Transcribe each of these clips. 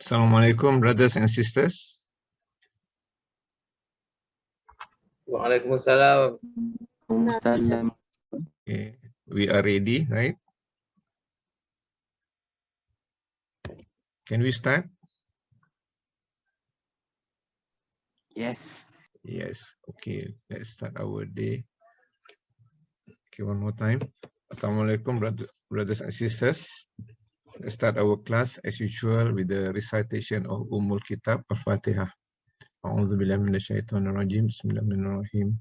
Assalamualaikum, brothers and sisters. Waalaikumsalam. Okay, we are ready, right? Can we start? Yes. Yes. Okay, let's start our day. Okay, one more time. Assalamualaikum, brothers and sisters. Let's start our class as usual with the recitation of Kitab Al-Fatihah. A'udzubillahi minasyaitonirrajim. Bismillahirrahmanirrahim.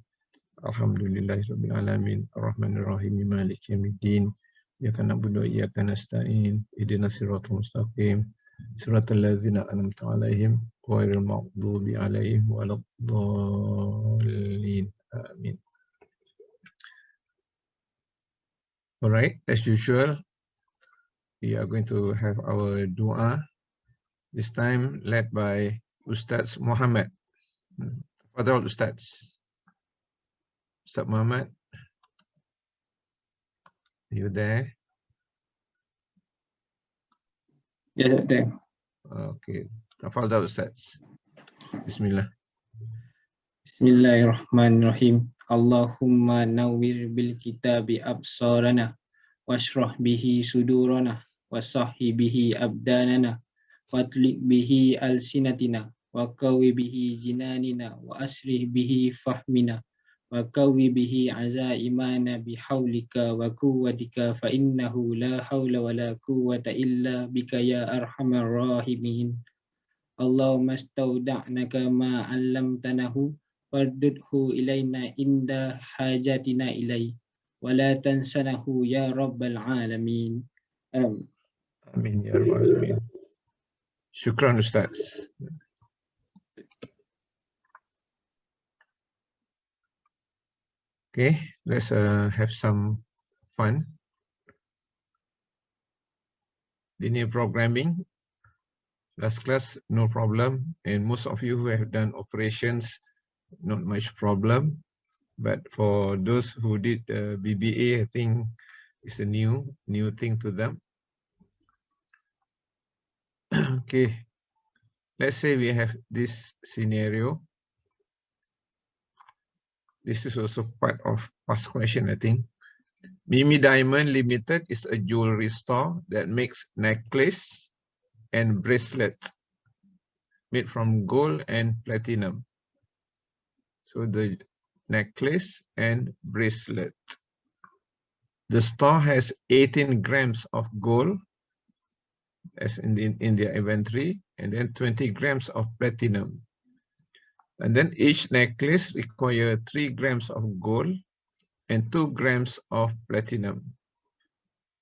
Alhamdulillahirabbil alamin. Arrahmanirrahim. Maliki yaumiddin. Iyyaka na'budu wa iyyaka nasta'in. Ihdinas siratal mustaqim. Siratal ladzina an'amta 'alaihim ghairil maghdubi 'alaihim waladdallin. Amin. All right, as usual, we are going to have our dua, this time led by Ustaz Muhammad. Fadal Ustaz. Ustaz Muhammad, are you there? Yes, there. Okay, Fadal Ustaz. Bismillah. Bismillahirrahmanirrahim. Allahumma nawwir bil kitabi absarana washrah bihi sudurana wasahhi bihi abdanana watlik bihi alsinatina wa qawi bihi zinanina wa asrih bihi fahmina wa qawi bihi azaimana bihaulika wa quwwatika fa innahu la hawla wa la quwwata illa bika ya arhamar rahimin. Allahumma stauda'naka ma 'allamtanahu fardudhu ilaina inda hajatina ilai wa la tansanahu ya rabbal alamin. Amin ya rabbal alamin. Shukran Ustaz. Okay, let's have some fun. Linear programming. Last class, no problem. And most of you who have done operations, not much problem. But for those who did BBA, I think it's a new thing to them. Okay, let's say we have this scenario. This is also part of past question, I think. Mimi Diamond Limited is a jewelry store that makes necklace and bracelet made from gold and platinum. So the necklace and bracelet. The store has 18 grams of gold as in their inventory, and then 20 grams of platinum. And then each necklace requires 3 grams of gold and 2 grams of platinum.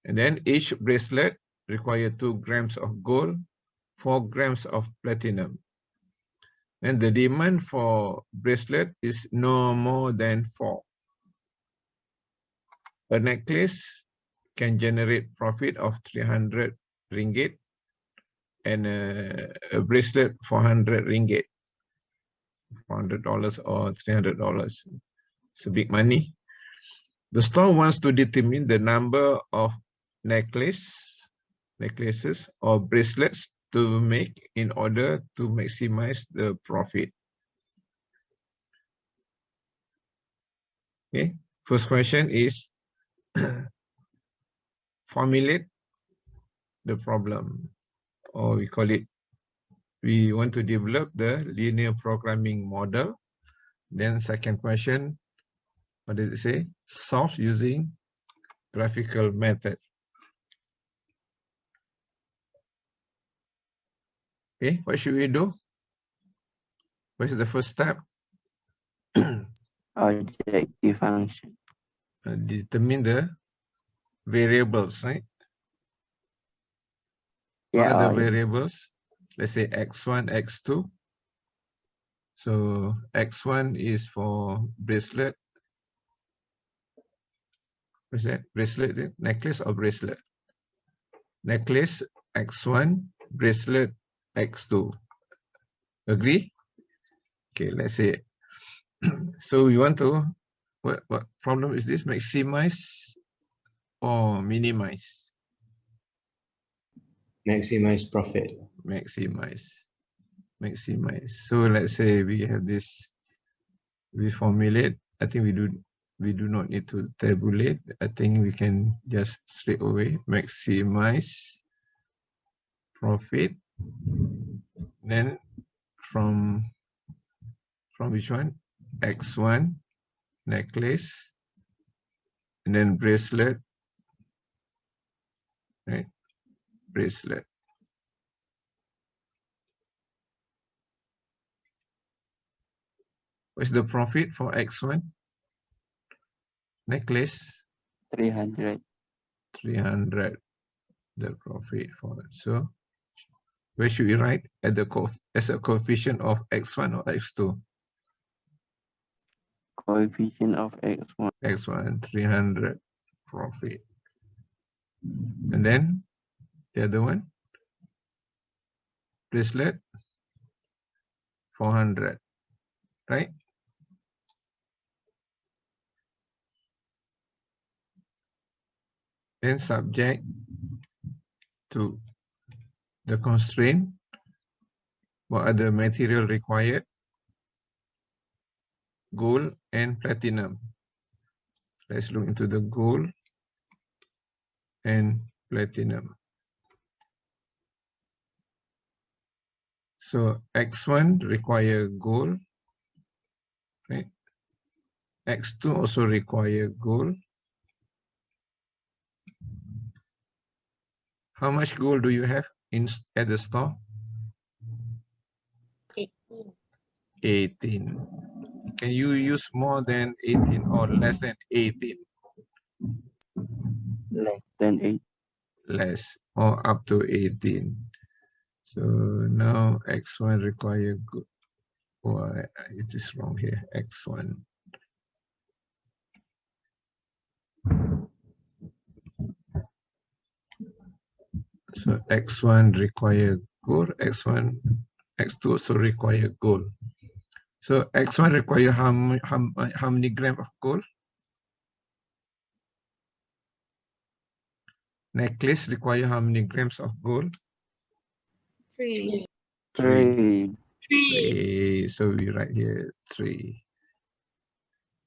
And then each bracelet requires 2 grams of gold, 4 grams of platinum. And the demand for bracelet is no more than 4. A necklace can generate profit of 300 ringgit and a bracelet 400 ringgit, $400 or $300. It's a big money. The store wants to determine the number of necklaces or bracelets to make in order to maximize the profit. Okay, first question is formulate the problem, or we call it, we want to develop the linear programming model. Then second question, what does it say? Solve using graphical method. Okay, what should we do? What is the first step? Objective function. Determine the variables, right? Yeah, What are the variables? Let's say x1, x2. So x1 is for bracelet. What's that? Bracelet, necklace or bracelet? Necklace x1, bracelet x2. Agree? Okay, let's say. So we want to, what problem is this? Maximize or minimize? Maximize profit. maximize. So let's say we have this, we formulate. I think we do not need to tabulate. I think we can just straight away maximize profit. Then from which one? X1 necklace, and then bracelet, right? Bracelet. What's the profit for X1 necklace? 300. 300. The profit for it. So where should we write at the as a coefficient of X1 or X2? Coefficient of X1. X1 300 profit. And then the other one, bracelet 400, right? Then subject to the constraint. What are the material required? Gold and platinum. Let's look into the gold and platinum. So X1 require gold, right? X2 also require gold. How much gold do you have at the store? 18. 18. Can you use more than 18 or less than 18? Less than 8. Less or up to 18. So now X1 require gold. Oh, it is wrong here. X1. So X1 require gold, X2 also require gold. So X1 require how many grams of gold? Necklace require how many grams of gold? 3. 3. 3. So we write here 3.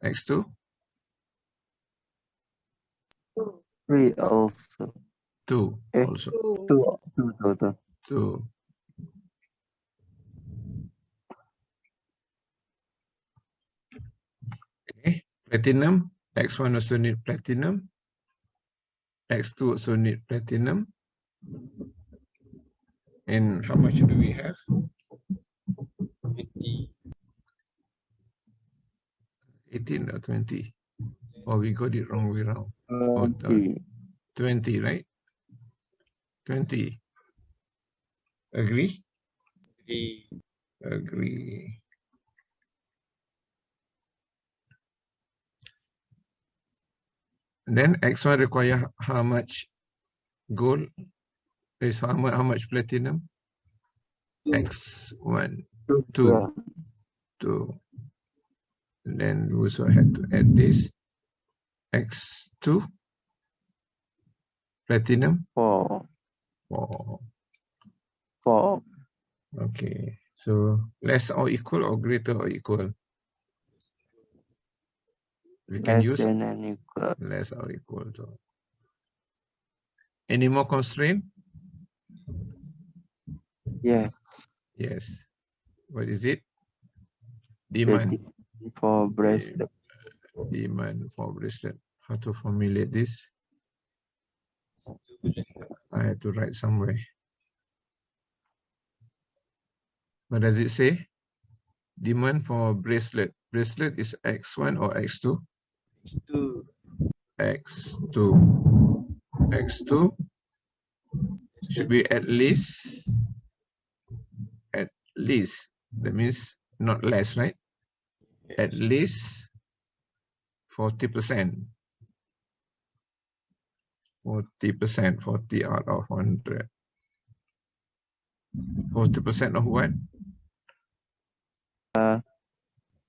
X2? 3 also. 2 also. 2 total. 2. Okay. Platinum. X1 also need platinum. X2 also need platinum. And how much do we have? 18 or 20? Oh, we got it wrong way around. Oh, 20. 20, right? 20. Agree? Agree. And then X1 require how much gold? Is how much platinum? X1, 2, 2. And then we also had to add this. X2, platinum? 4. 4. 4. Okay. So less or equal or greater or equal? We can Less use than and equal. less or equal to. Any more constraint? Yes. Yes. What is it? The Demand. for bracelet. Demand for bracelet. How to formulate this? I have to write somewhere. What does it say? Demand for bracelet. Bracelet is X1 or X2? X2. X2. X2 should be at least. That means not less, right? At least 40%. 40%, 40 out of 100. 40% of what?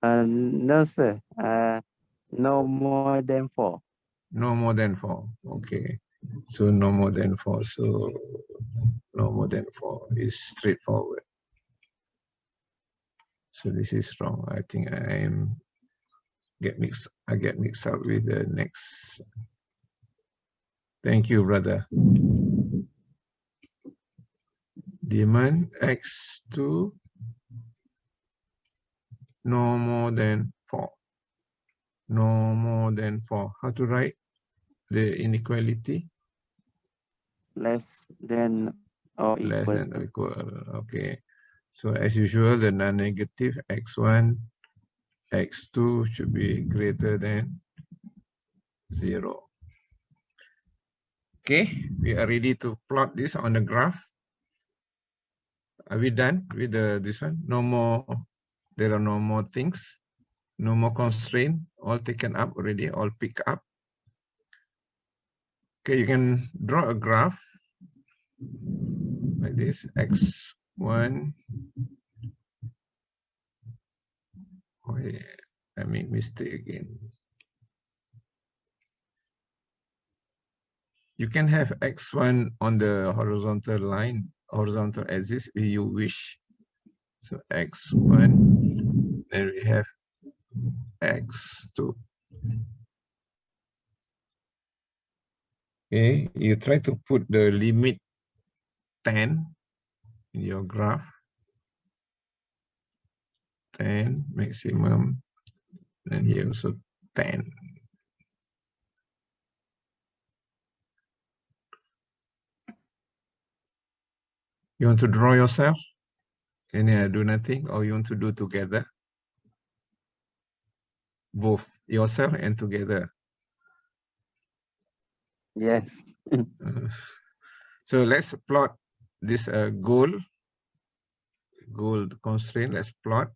No, sir. No more than 4. No more than 4. Okay. So no more than 4. So no more than 4 is straightforward. So this is wrong. I think I get mixed up with the next. Thank you, brother. Demand x2 no more than 4. No more than 4. How to write the inequality? Less than or Less equal than or to. equal. Okay. So as usual, the non-negative x1, x2 should be greater than 0. Okay, we are ready to plot this on the graph. Are we done with this one? No more, there are no more things, no more constraint, all taken up already, all picked up. Okay, you can draw a graph like this, x1. Oh yeah, I made mistake again. You can have x1 on the horizontal line, horizontal axis if you wish. So x1, then we have x2. Okay, you try to put the limit 10 in your graph. 10 maximum, and here also 10. You want to draw yourself? Can you do nothing, or you want to do together? Both yourself and together. Yes. So let's plot this goal constraint. Let's plot.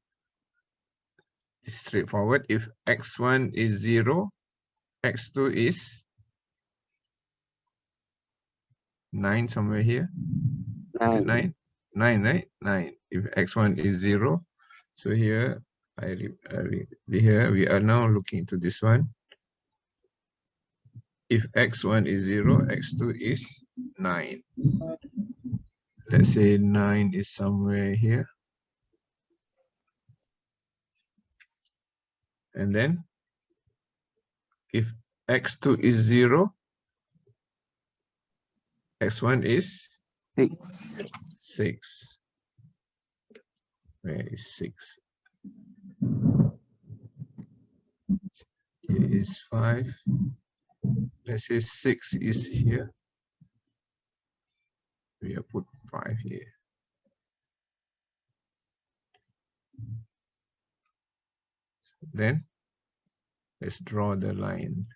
It's straightforward. If x1 is 0, x2 is 9 somewhere here. Is it 9? 9, right? 9. If x1 is 0, so here here we are now looking to this one. If x1 is 0, x2 is 9. Let's say 9 is somewhere here. And then if x2 is 0, x1 is 6. 6. Where is 6? Here is 5. Let's say 6 is here. We have put 5 here. Then let's draw the line.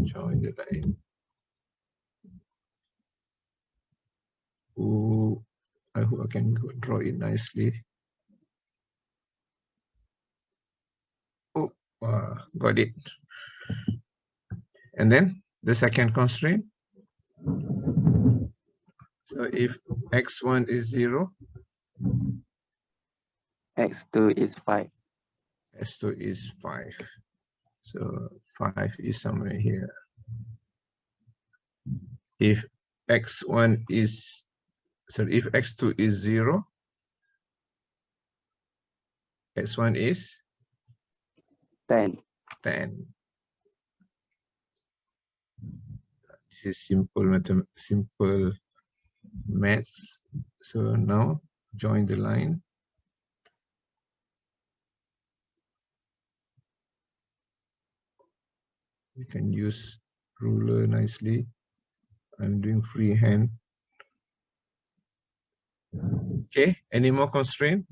Join the line. Oh, I hope I can draw it nicely. Oh, got it. And then the second constraint. So if x1 is 0, x2 is 5. x2 is 5. So 5 is somewhere here. If x1 is, so if x2 is 0, x1 is 10. 10. This is simple maths. So now join the line. You can use ruler nicely. I'm doing freehand. Okay, any more constraint?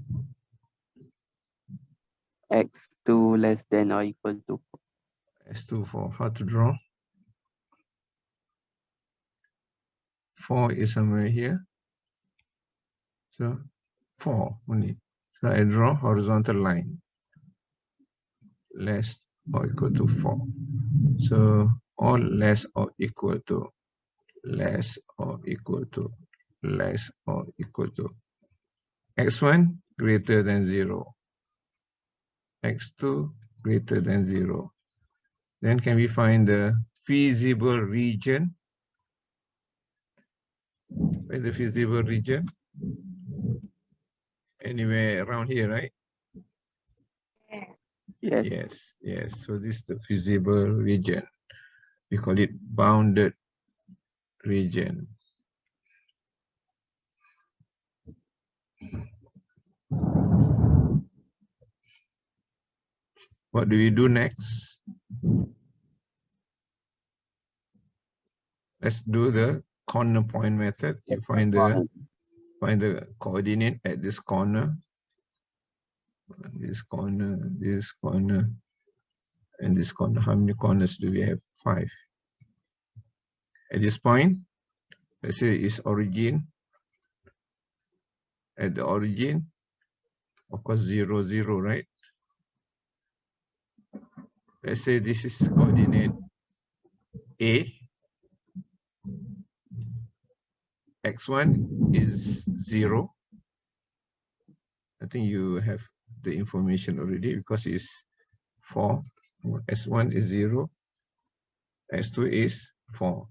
x2 less than or equal to. S2 for how to draw. 4 is somewhere here. So 4 only. So I draw horizontal line. Less or equal to 4. So all less or equal to, less or equal to, less or equal to. x1 greater than 0. x2 greater than 0. Then can we find the feasible region. Where's the feasible region? Anywhere around here, right? Yes. Yes, yes. So this is the feasible region. We call it bounded region. What do we do next? Let's do the corner point method. You find the coordinate at this corner, this corner, this corner, and this corner. How many corners do we have? 5. At this point, let's say it's origin. At the origin, of course, 0, 0, right? Let's say this is coordinate A. X1 is 0. I think you have the information already because it's 4. S1 is 0. S2 is 4.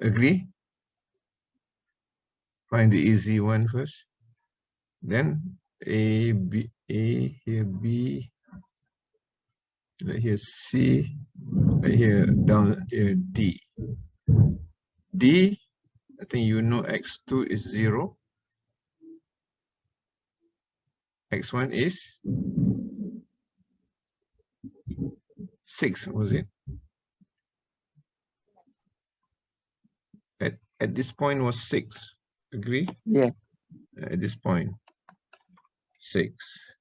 Agree? Find the easy one first. Then A, B, A, here B, right here C, right here down here D. D, I think you know X2 is 0. X1 is 6, was it? At this point was 6. Agree? Yeah. At this point, 6.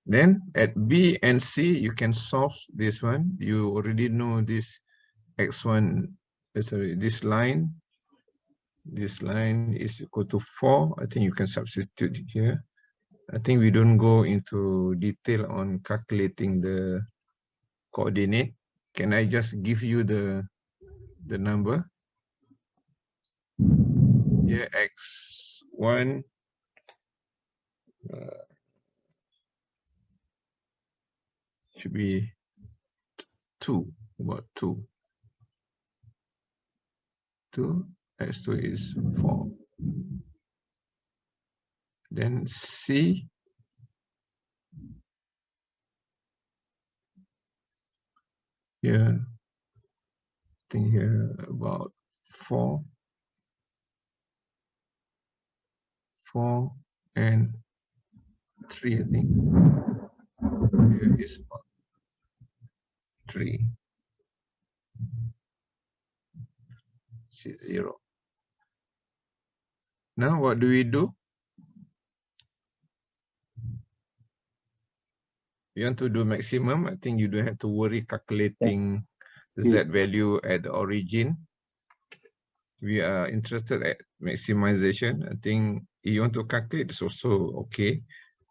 Then at B and C, you can solve this one. You already know this X1, sorry, this line. This line is equal to 4. I think you can substitute here. I think we don't go into detail on calculating the coordinate. Can I just give you the number? Here X1 should be 2, about 2. 2, X2 is 4. Then C, here, I think here about 4. 4 and 3, I think. Here is about 3. 0. Now what do we do? You want to do maximum, I think you don't have to worry calculating the Z value at the origin. We are interested at maximization. I think if you want to calculate, it's also okay.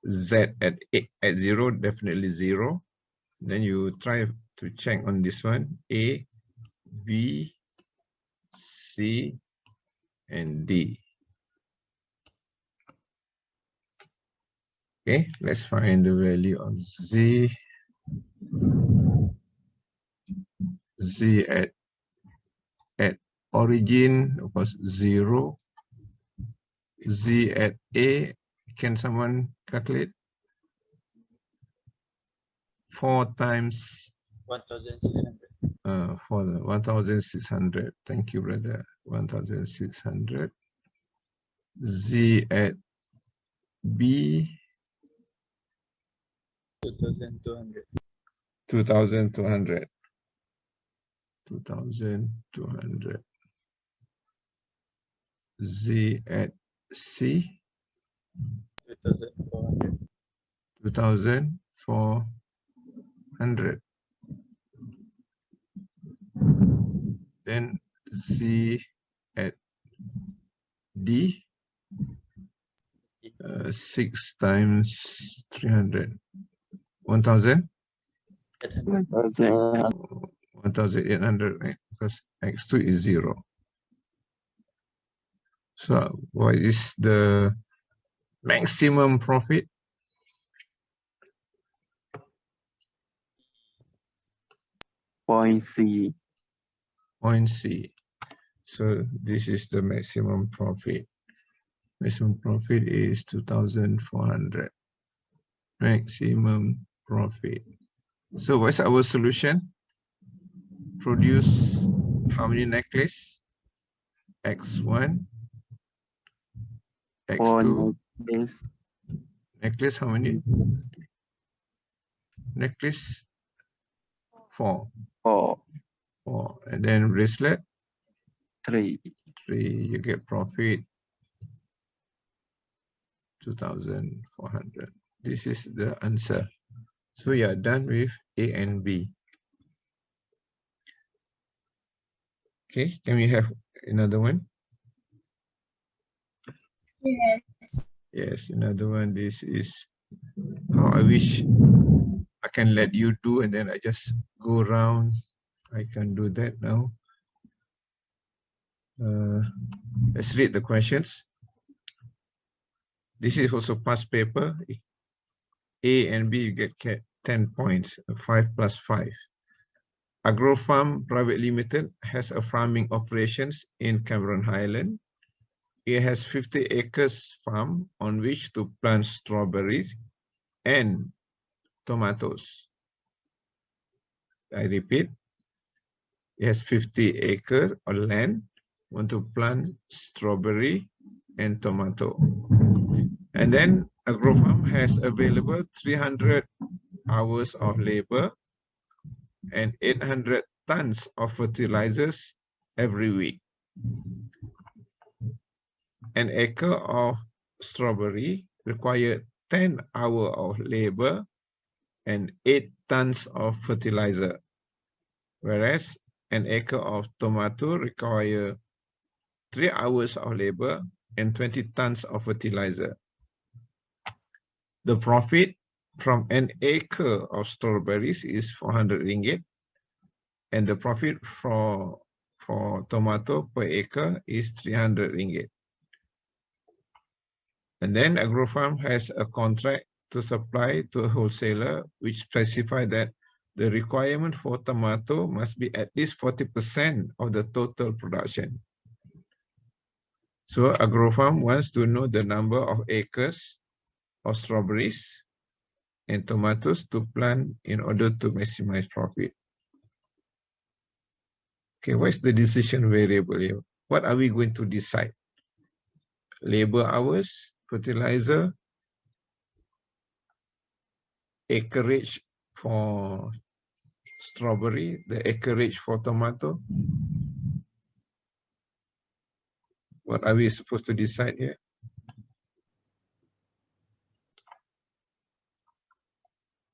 Z at 0, definitely 0. Then you try to check on this one, A, B, C, and D. Okay, let's find the value of Z. Z at origin, of course, 0. Z at A, can someone calculate? 4 times 1,600. for the 1,600. Thank you, brother. 1,600. Z at B, 2,200. 2,200. 2,200. Z at C, 2,400. 2,400. Then Z at D, 6 times 300. 1,000? 1,800, right? Because X2 is 0. So what is the Maximum profit. Point C. Point C. So this is the maximum profit. Maximum profit is 2,400. Maximum profit. So what's our solution? Produce how many necklace? X1, For X2. necklace. Necklace how many? Necklace 4. 4. 4. And then bracelet 3. 3. You get profit 2,400. This is the answer. So you are done with A and B. Okay, can we have another one? Yes. Yes, another one. This is how I wish I can let you do and then I just go around. I can do that now. Let's read the questions. This is also past paper. A and B, you get 10 points, 5 plus 5. AgroFarm Private Limited has a farming operations in Cameron Highland. It has 50 acres farm on which to plant strawberries and tomatoes. I repeat, it has 50 acres of land, want to plant strawberry and tomato. And then AgroFarm has available 300 hours of labor and 800 tons of fertilizers every week. An acre of strawberry required 10 hours of labor and 8 tons of fertilizer, whereas an acre of tomato requires 3 hours of labor and 20 tons of fertilizer. The profit from an acre of strawberries is 400 ringgit, and the profit for tomato per acre is 300 ringgit. And then AgroFarm has a contract to supply to a wholesaler which specify that the requirement for tomato must be at least 40% of the total production. So AgroFarm wants to know the number of acres of strawberries and tomatoes to plant in order to maximize profit. Okay, what's the decision variable here? What are we going to decide? Labor hours, fertilizer, acreage for strawberry, the acreage for tomato. What are we supposed to decide here?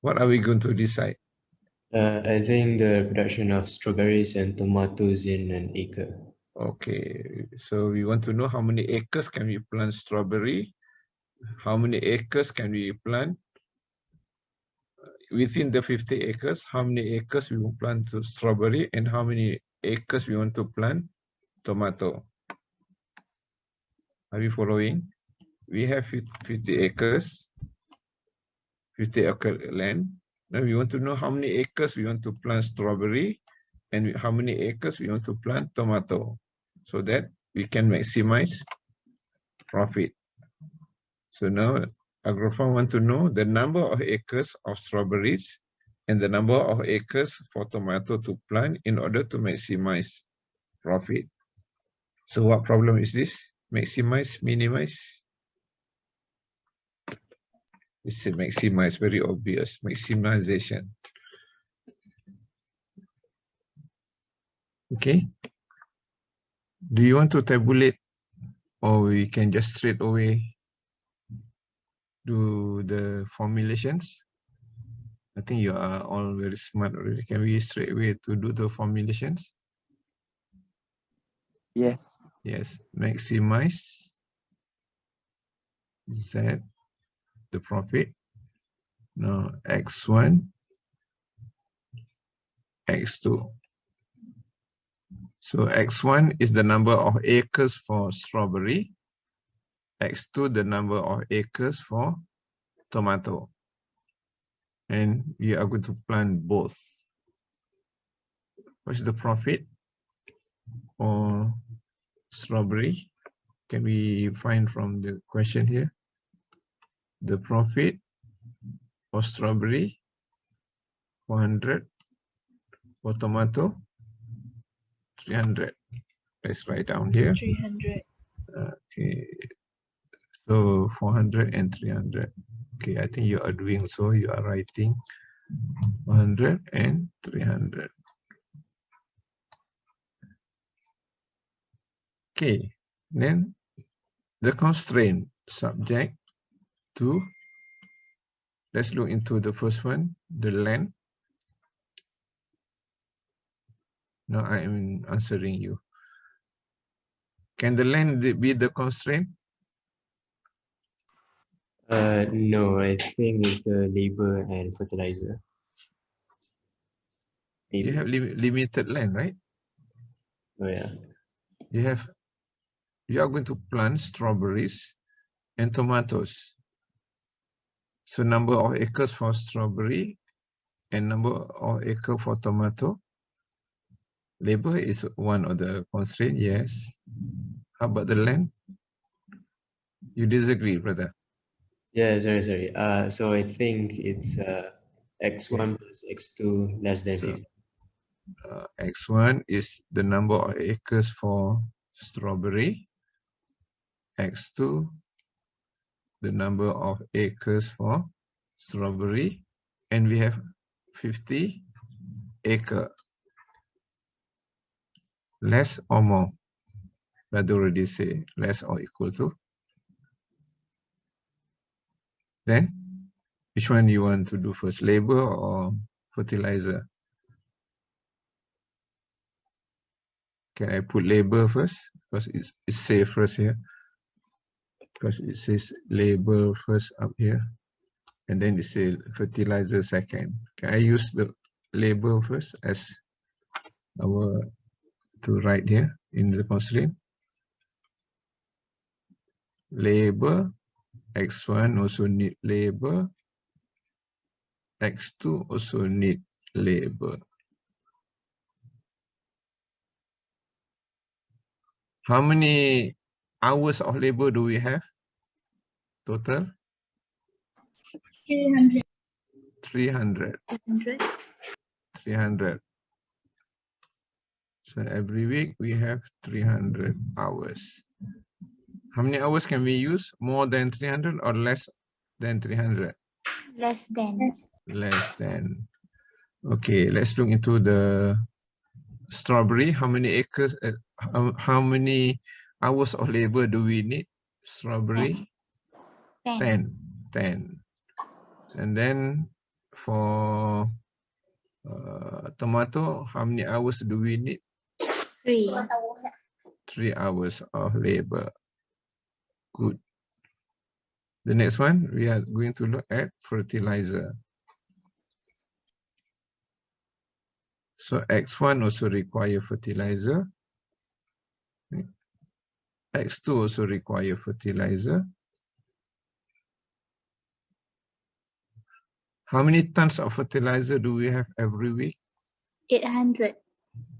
What are we going to decide? I think the production of strawberries and tomatoes in an acre. Okay, so we want to know how many acres can we plant strawberry? How many acres can we plant? Within the 50 acres, how many acres we will plant to strawberry and how many acres we want to plant tomato? Are you following? We have 50 acres, 50 acre land. Now we want to know how many acres we want to plant strawberry and how many acres we want to plant tomato so that we can maximize profit. So now AgroFarm want to know the number of acres of strawberries and the number of acres for tomato to plant in order to maximize profit. So what problem is this? Maximize, minimize? It's a maximize, very obvious, maximization. Okay. Do you want to tabulate or we can just straight away do the formulations? I think you are all very smart already. Can we straight away to do the formulations? Yes. Yes, maximize Z, the profit. Now X1, X2. So X1 is the number of acres for strawberry. x2 the number of acres for tomato. And we are going to plant both. What's the profit for strawberry? Can we find from the question here? The profit for strawberry, 400. For tomato, 300. Let's write down here. 300. Okay, so 400 and 300. Okay, I think you are doing so. You are writing 100 and 300. Okay, then the constraint subject to, let's look into the first one, the land. Now I am answering you. Can the land be the constraint? No, I think it's the labor and fertilizer. You have limited land, right? Oh yeah. You are going to plant strawberries and tomatoes. So number of acres for strawberry and number of acre for tomato. Labor is one of the constraints, yes. How about the land? You disagree, brother? Yeah, sorry. So I think it's x1 plus x2 less than So, 50. x1 is the number of acres for strawberry. x2, the number of acres for strawberry. And we have 50 acre. Less or more? Brother already say less or equal to. Then, which one you want to do first, labor or fertilizer? Can I put labor first? Because it's safe first here. Because it says labor first up here. And then it says fertilizer second. Can I use the labor first as our to write here in the constraint? Labor, x1 also need labor. x2 also need labor. How many hours of labor do we have total? 300. 300. 300. 300. So every week we have 300 hours. How many hours can we use? More than 300 or less than 300? Less than. Less than. Okay, let's look into the strawberry. How many acres, how many hours of labor do we need? Strawberry? 10. 10. And then for tomato, how many hours do we need? 3. 3 hours of labor. Good. The next one, we are going to look at fertilizer. So X1 also require fertilizer. X2 also require fertilizer. How many tons of fertilizer do we have every week? 800.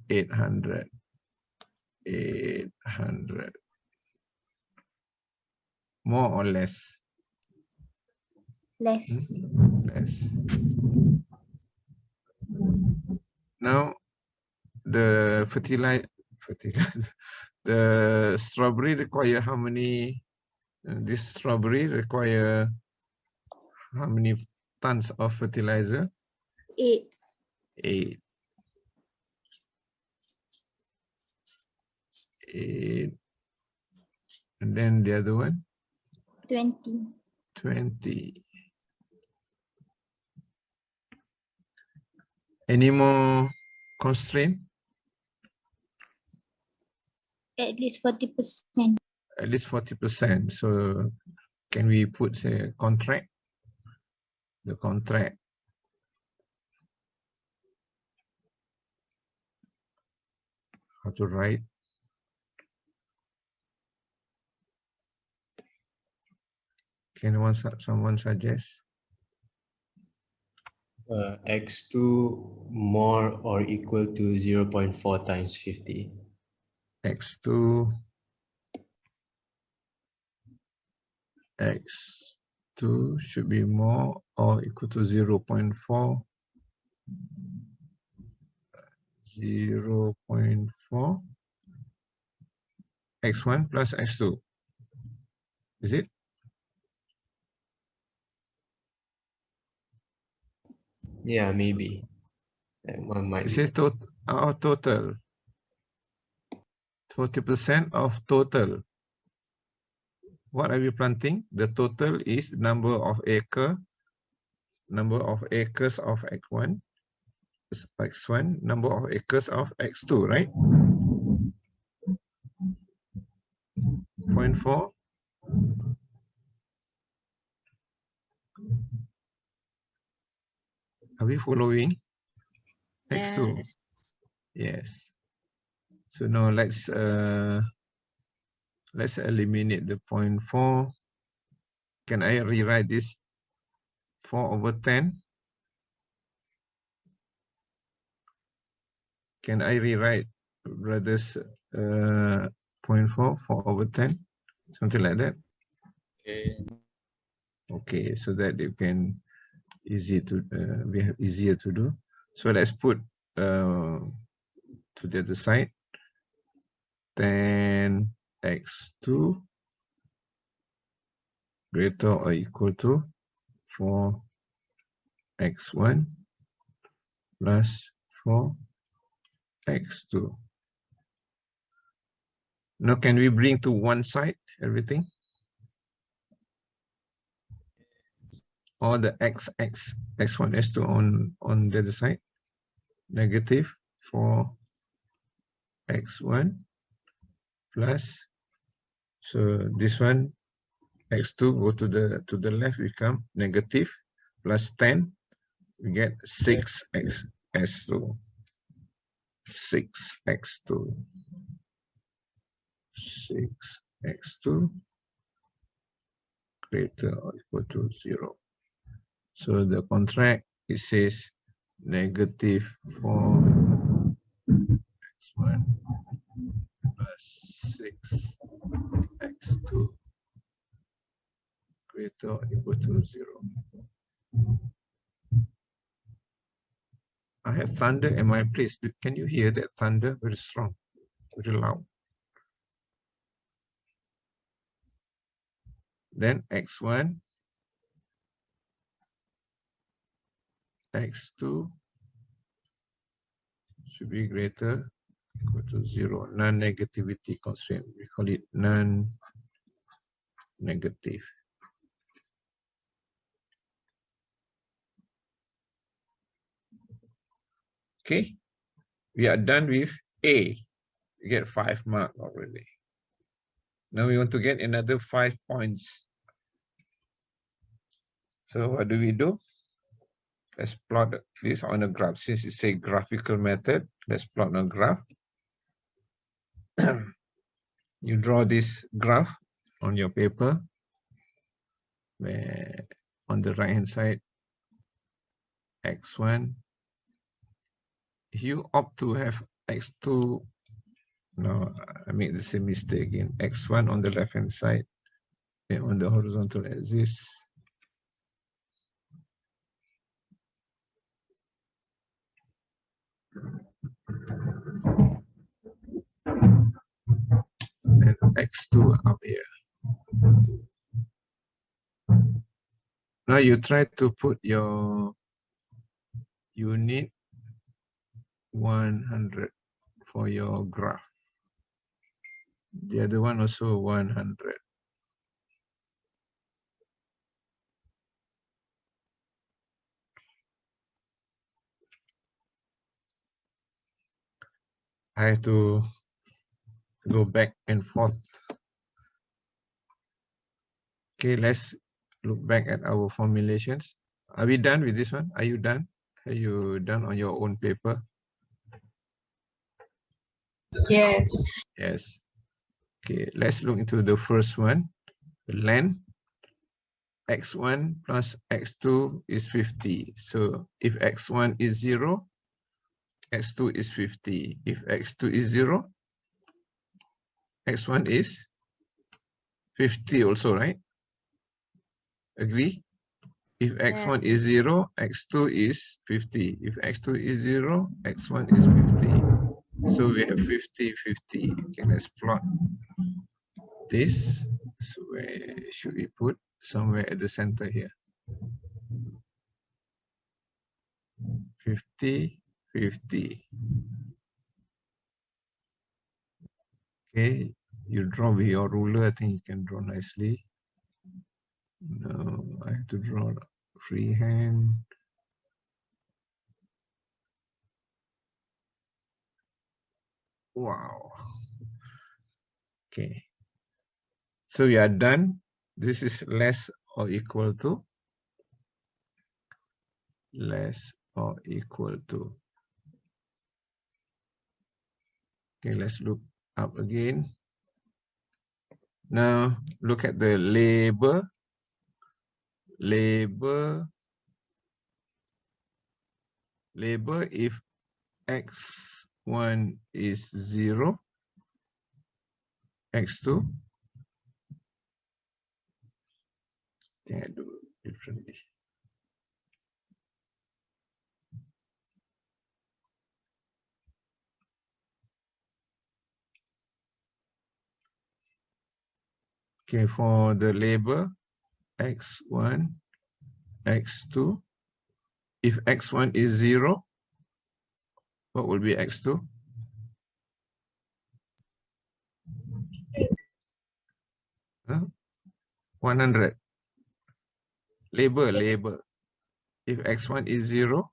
800. 800. More or less? Less. Less. Now, the fertilizer, the strawberry require how many? This strawberry require how many tons of fertilizer? 8. 8. 8. And then the other one? 20. 20. Any more constraint? At least 40%. At least 40%. So can we put, say, contract? The contract. How to write? Can someone suggest? X2 more or equal to 0.4 times 50. X2 should be more or equal to 0.4. 0.4 x1 plus x2. Is it? Yeah, maybe. That one might Is be. it our total? 40% of total. What are we planting? The total is number of acres of x1, number of acres of x2, right? 0.4. Are we following? X2. Yes. Yes. So now let's eliminate the 0.4. Can I rewrite this 4/10? Can I rewrite brothers 0.4, 4/10, something like that? Okay, so that you can easier to do. So let's put to the other side 10x2 greater or equal to 4x1 plus 4x2. Now can we bring to one side everything? Or the x1, x2 on the other side? Negative 4x1 plus, so this one x2 go to the left, become negative, plus 10, we get 6x2. 6x2 greater or equal to 0. So the contract, it says negative 4x1 plus 6x2 greater or equal to 0. I have thunder in my place. Can you hear that thunder? Very strong, very loud. Then x1, x2 should be greater equal to 0. Non-negativity constraint. We call it non-negative. Okay, we are done with A. We get 5 marks already. Now we want to get another 5 points. So what do? Let's plot this on a graph. Since it's a graphical method, let's plot a graph. You draw this graph on your paper, where on the right hand side, x1. If you opt to have x2, no, I made the same mistake again. x1 on the left hand side, and on the horizontal axis. And x2 up here. Now you try to put your unit 100 for your graph. The other one also 100. I have to go back and forth. Okay, let's look back at our formulations. Are we done with this one? Are you done? Are you done on your own paper? Yes. Yes. Okay, let's look into the first one, the length. x1 plus x2 is 50. So if x1 is 0, x2 is 50. If x2 is 0, x1 is 50 also, right? Agree? If x1 is 0, x2 is 50. If x2 is 0, x1 is 50. So we have 50, 50. Okay, let's plot this. So where should we put? Somewhere at the center here. 50, 50. Okay, you draw with your ruler. I think you can draw nicely. No, I have to draw freehand. Wow. Okay. So we are done. This is less or equal to. Less or equal to. Okay, let's look up again. Now look at the label. Label if x1 is 0, x2. I think I do it differently. Okay, for the label x1, x2. If x1 is 0, what will be x2? Huh? 100. Label. If x1 is 0,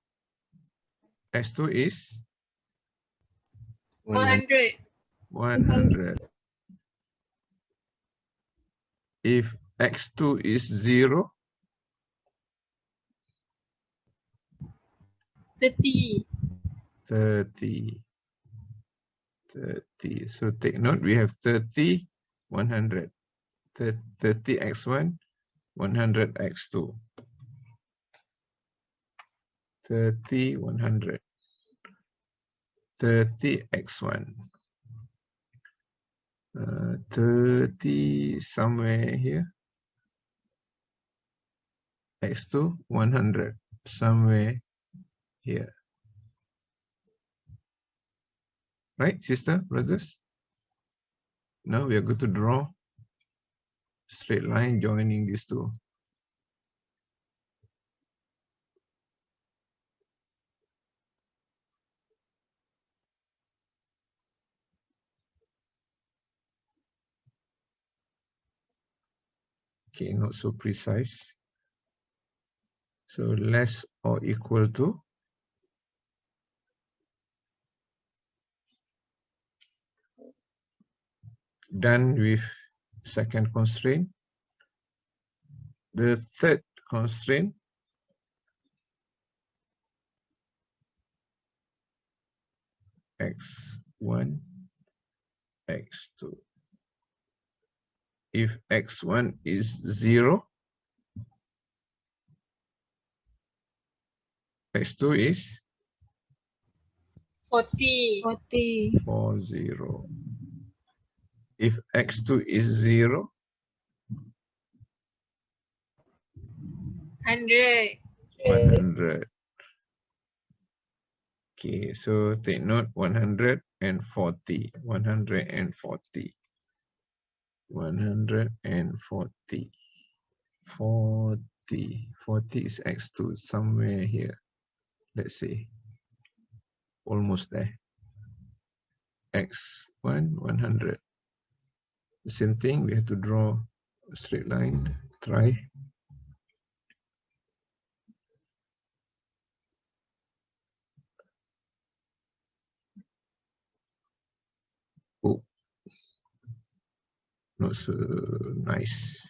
x2 is 100. 100. If x2 is 0, 30. 30. So take note, we have 30, 100. 30 x1, 100 x2. 30, 100. 30 x1. 30 somewhere here. X2, 100 somewhere here. Right, sister, brothers? Now we are going to draw straight line joining these two. Okay, not so precise. So less or equal to. Done with second constraint. The third constraint. X1, X2. If X1 is 0, X2 is 40. 40. If X2 is 0, 100. 100. Okay, so take note 140. 140. 140. 40 is X2 somewhere here. Let's see. Almost there. X1, 100. The same thing, we have to draw a straight line. Try. Oh, not so nice.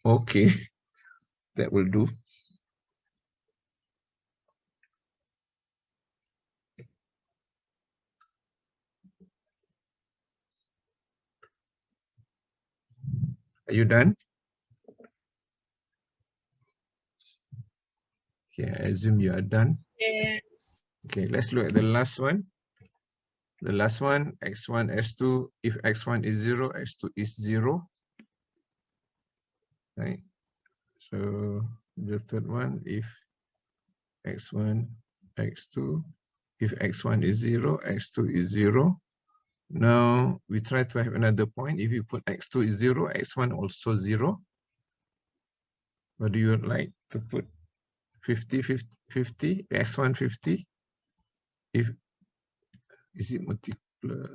Okay, that will do. Are you done? Okay, I assume you are done. Yes. Okay, let's look at the last one. The last one, x1, x2. If x1 is 0, x2 is 0. Right? So the third one, if x1, x2. If x1 is 0, x2 is 0. Now we try to have another point. If you put x2 is 0, x1 also 0. What do you like to put? 50, 50, 50, x1 50. If is it multiple?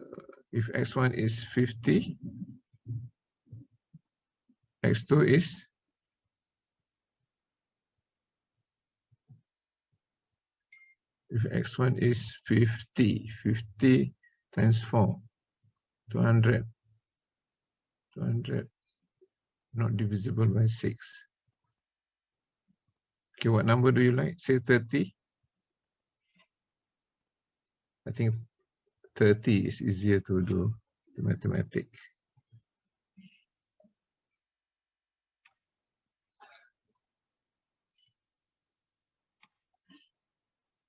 If x1 is 50, x2 is if x1 is 50, 50 times 4, 200, 200, not divisible by 6. Okay, what number do you like? Say 30. I think 30 is easier to do the mathematics.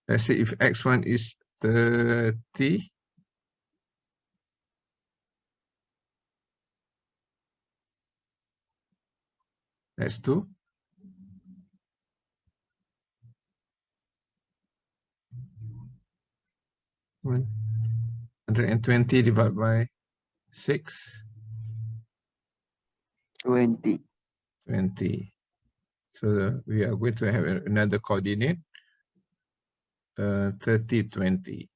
Let's say if x1 is 30, that's 2. 120 divided by 6, 20. 20. So we are going to have another coordinate, 30, 20,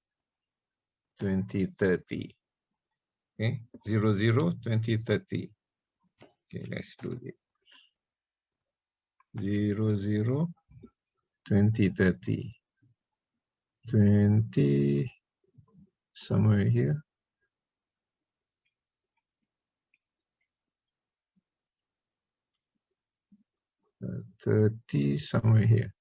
20, 30. Okay, 0, 0, 20, 30. Okay, let's do it. 0, 0, 20, 30. 20, somewhere here. 30, somewhere here.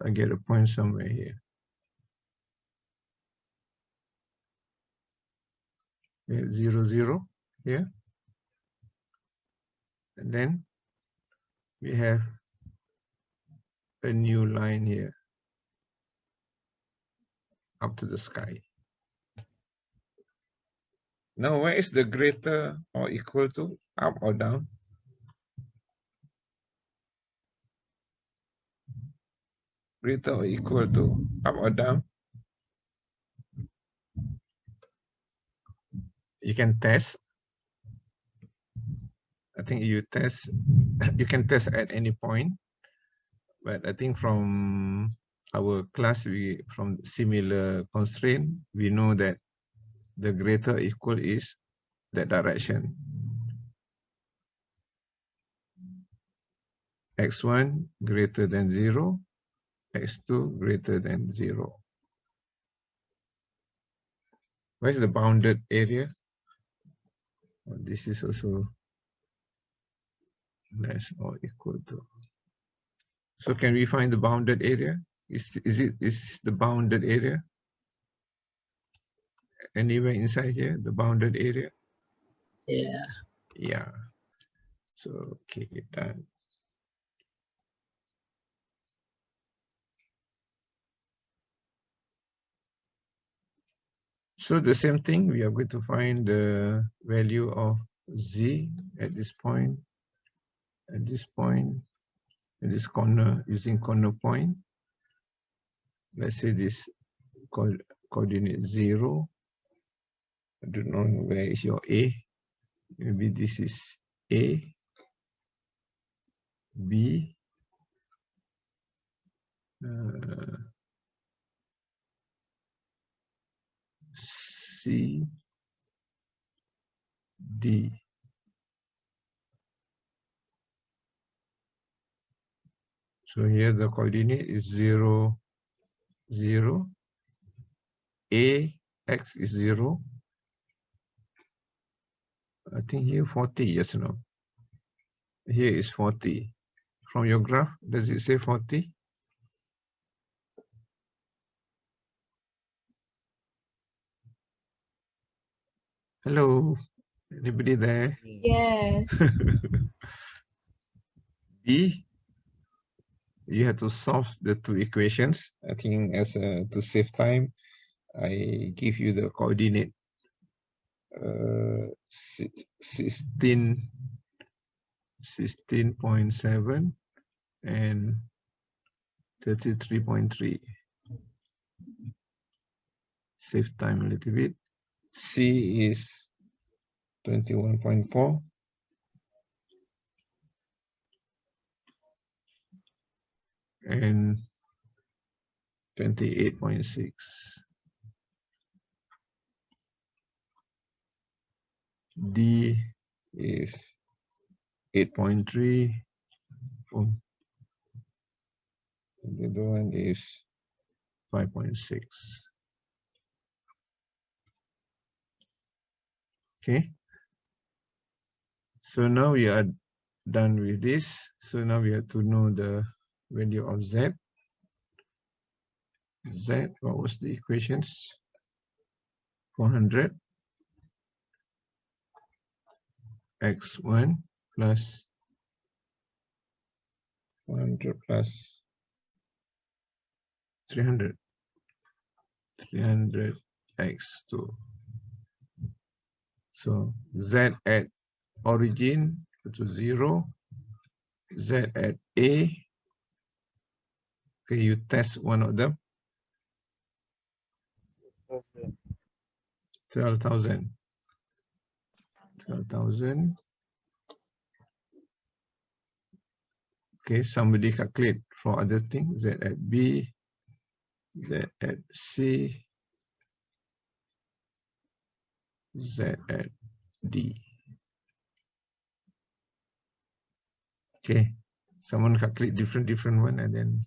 I get a point somewhere here. We have 0, 0 here. And then we have a new line here up to the sky. Now, where is the greater or equal to? Up or down? Greater or equal to? Up or down? You can test. I think you test, you can test at any point. But I think from our class, from similar constraint, we know that the greater or equal is that direction. X1 greater than 0, x2 greater than 0. Where's the bounded area? Oh, this is also less or equal to. So can we find the bounded area? Is the bounded area anywhere inside here? The bounded area? Yeah. Yeah. So okay, done. So the same thing, we are going to find the value of z at this point, at this point, at this corner, using corner point. Let's say this coordinate 0. I don't know where is your A. Maybe this is A, B, C, D. So here the coordinate is 0, 0. A, X is 0. I think here 40, yes or no? Here is 40. From your graph, does it say 40? Hello, anybody there? Yes. D, you have to solve the two equations. I think as to save time, I give you the coordinate 16.7 and 33.3. Save time a little bit. C is 21.4. And 28.6. D is 8.3. Oh, the other one is 5.6. Okay. So now we are done with this. So now we have to know the value of Z. Z, what was the equations? 400 x1 plus 400 plus 300 x2. So Z at origin to 0, Z at A. Okay, you test one of them. 12,000. 12,000. Okay, somebody calculate for other things. Z at B, Z at C, Z at D. Okay, someone calculate different one, and then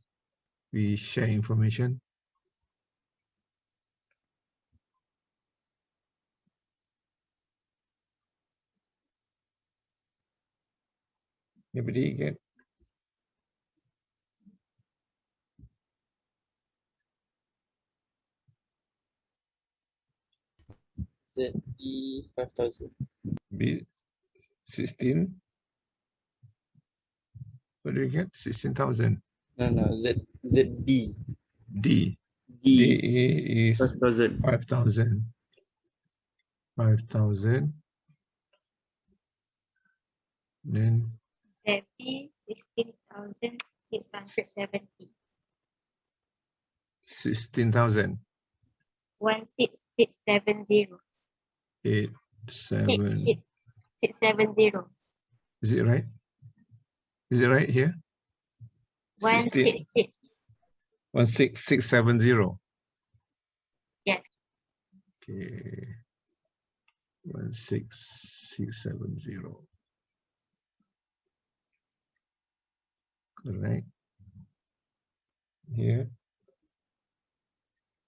we share information. Anybody get? ZE 5000. B 16. What do you get? 16,000. No, ZD. D. D D is 5000. 5,000. 5,000. Then ZB 16,670. 16,000. 16670. 8, 7. 670. Is it right? Is it right here? 166. 16670. Yes. Okay. 16670. Correct. Here.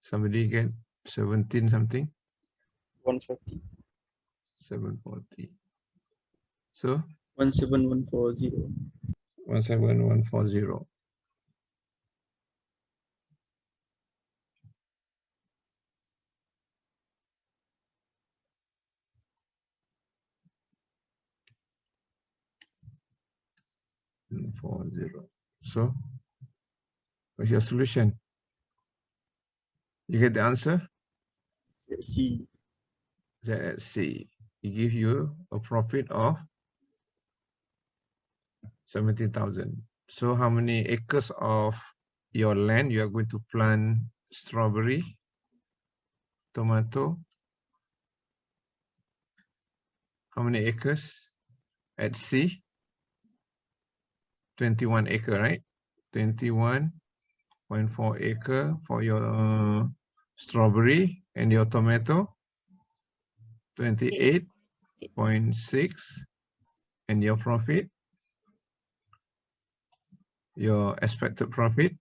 Somebody get 17 something? 140. 740. So 17140. 17140. And 40. So what's your solution? You get the answer? C. Let's see. It gives you a profit of 17,000. So how many acres of your land you are going to plant strawberry, tomato? How many acres at C? 21 acre, right? 21.4 acre for your strawberry, and your tomato 28.6, and your profit, your expected profit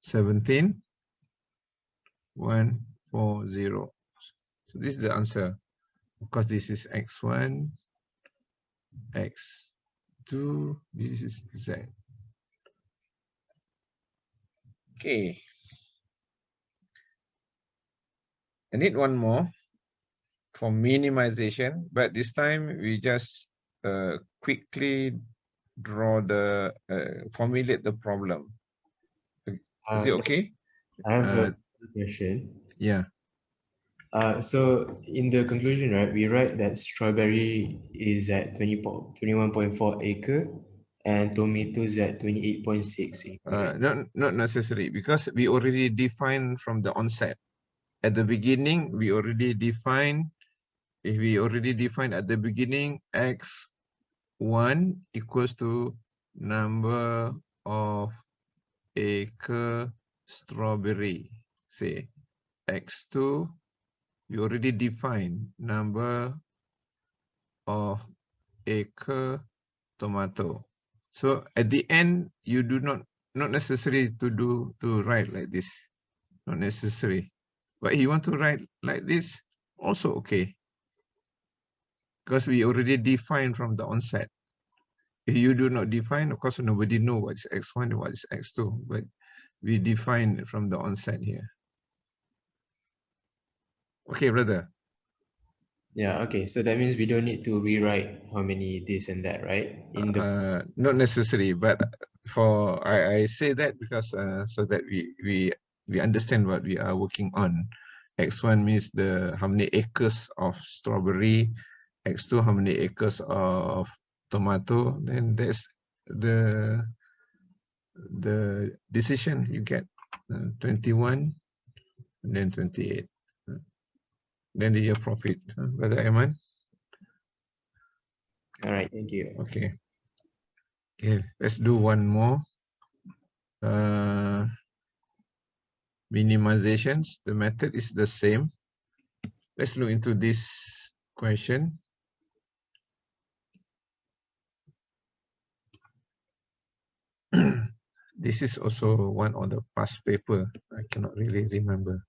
17,140. So this is the answer, because this is x1, x2, this is z. Okay. I need one more for minimization, but this time we just quickly draw the formulate the problem. Is it Yeah, okay? I have Uh, a question. Yeah. So in the conclusion, right, we write that strawberry is at 21.4 acre and tomatoes at 28.6 acre. Right? Not necessary, because we already defined from the onset. At the beginning, we already defined. If we already defined at the beginning, x1 equals to number of acre strawberry. Say x2, we already defined number of acre tomato. So at the end, you do not necessary to write like this. Not necessary. But if you want to write like this, also okay. Because we already defined from the onset. If you do not define, of course, nobody know what's x1 and what's x2, but we define from the onset here. Okay, brother. Yeah, okay. So that means we don't need to rewrite how many this and that, right? In the Not necessary, but for I say that because so that we understand what we are working on. X1 means the how many acres of strawberry, X2 how many acres of tomato, then that's the decision you get, 21 and then 28. Then is your profit, Brother Aiman. all right, thank you. Okay. Okay, let's do one more. Minimizations, the method is the same. Let's look into this question. This is also one of the past paper. I cannot really remember.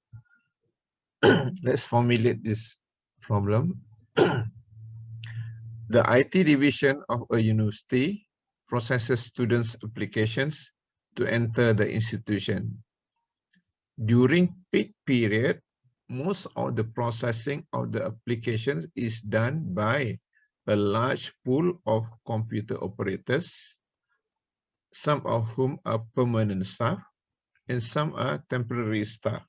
Let's formulate this problem. The IT division of a university processes students' applications to enter the institution. During peak period, most of the processing of the applications is done by a large pool of computer operators, some of whom are permanent staff and some are temporary staff.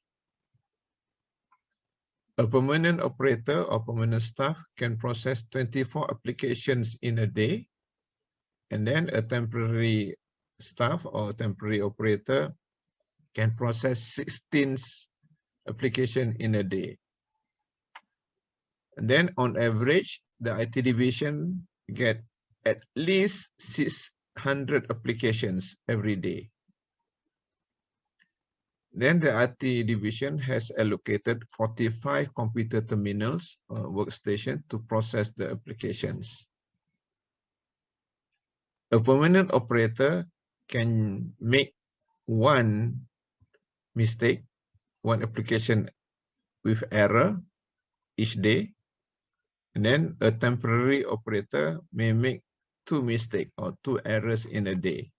A permanent operator or permanent staff can process 24 applications in a day, and then a temporary staff or temporary operator can process 16 applications in a day. And then on average, the IT division get at least 600 applications every day. Then the IT division has allocated 45 computer terminals or workstation to process the applications. A permanent operator can make one mistake, one application with error each day. And then a temporary operator may make 2 mistakes or 2 errors in a day.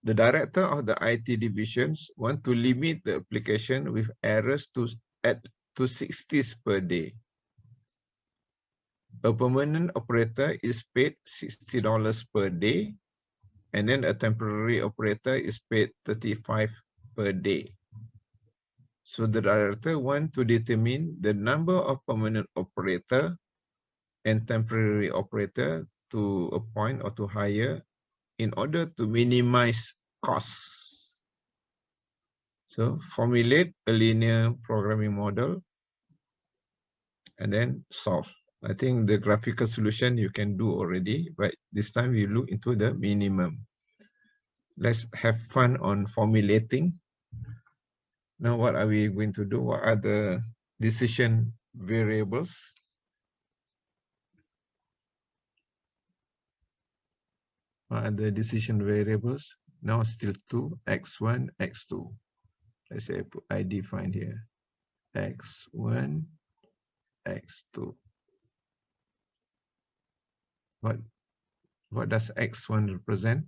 The director of the IT divisions want to limit the application with errors to 60 per day. A permanent operator is paid $60 per day, and then a temporary operator is paid 35 per day. So the director want to determine the number of permanent operator and temporary operator to appoint or to hire in order to minimize costs. So formulate a linear programming model and then solve. I think the graphical solution you can do already, but this time we look into the minimum. Let's have fun on formulating. Now what are we going to do? What are the decision variables? What are the decision variables? Now still 2, x1, x2. Let's say I define here x1, x2. What does x1 represent?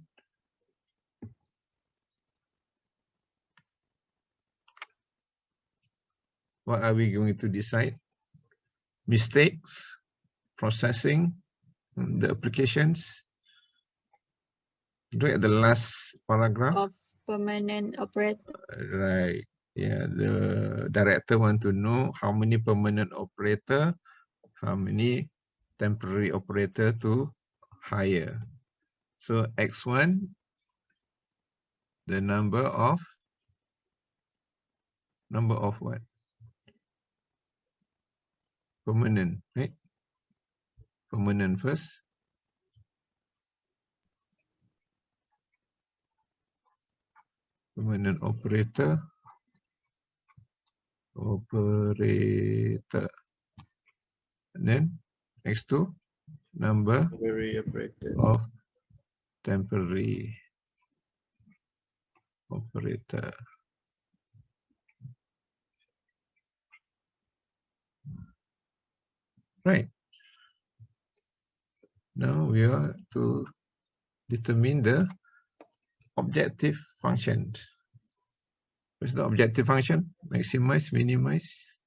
What are we going to decide? Mistakes, processing, The applications. Look at the last paragraph. Of permanent operator. Right. Yeah, the director want to know how many permanent operator, how many temporary operator to hire. So X1, the number of what? Permanent, right? Permanent first. Permanent operator. And then X2, number Temporary operator. of temporary operator. Right. Now we are to determine the objective function. What's the objective function? Maximize, minimize.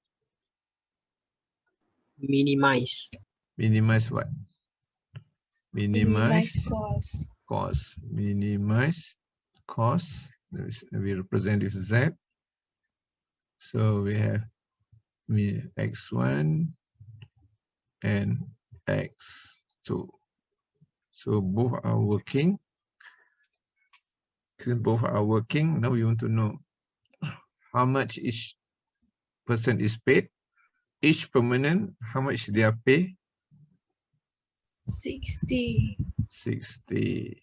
Minimize. Minimize what? Minimize Cost. cost. Minimize cost. We represent with Z. So we have X1 and X2. So both are working. Since both are working, now we want to know how much each person is paid. Each permanent, how much they are paid? 60. 60.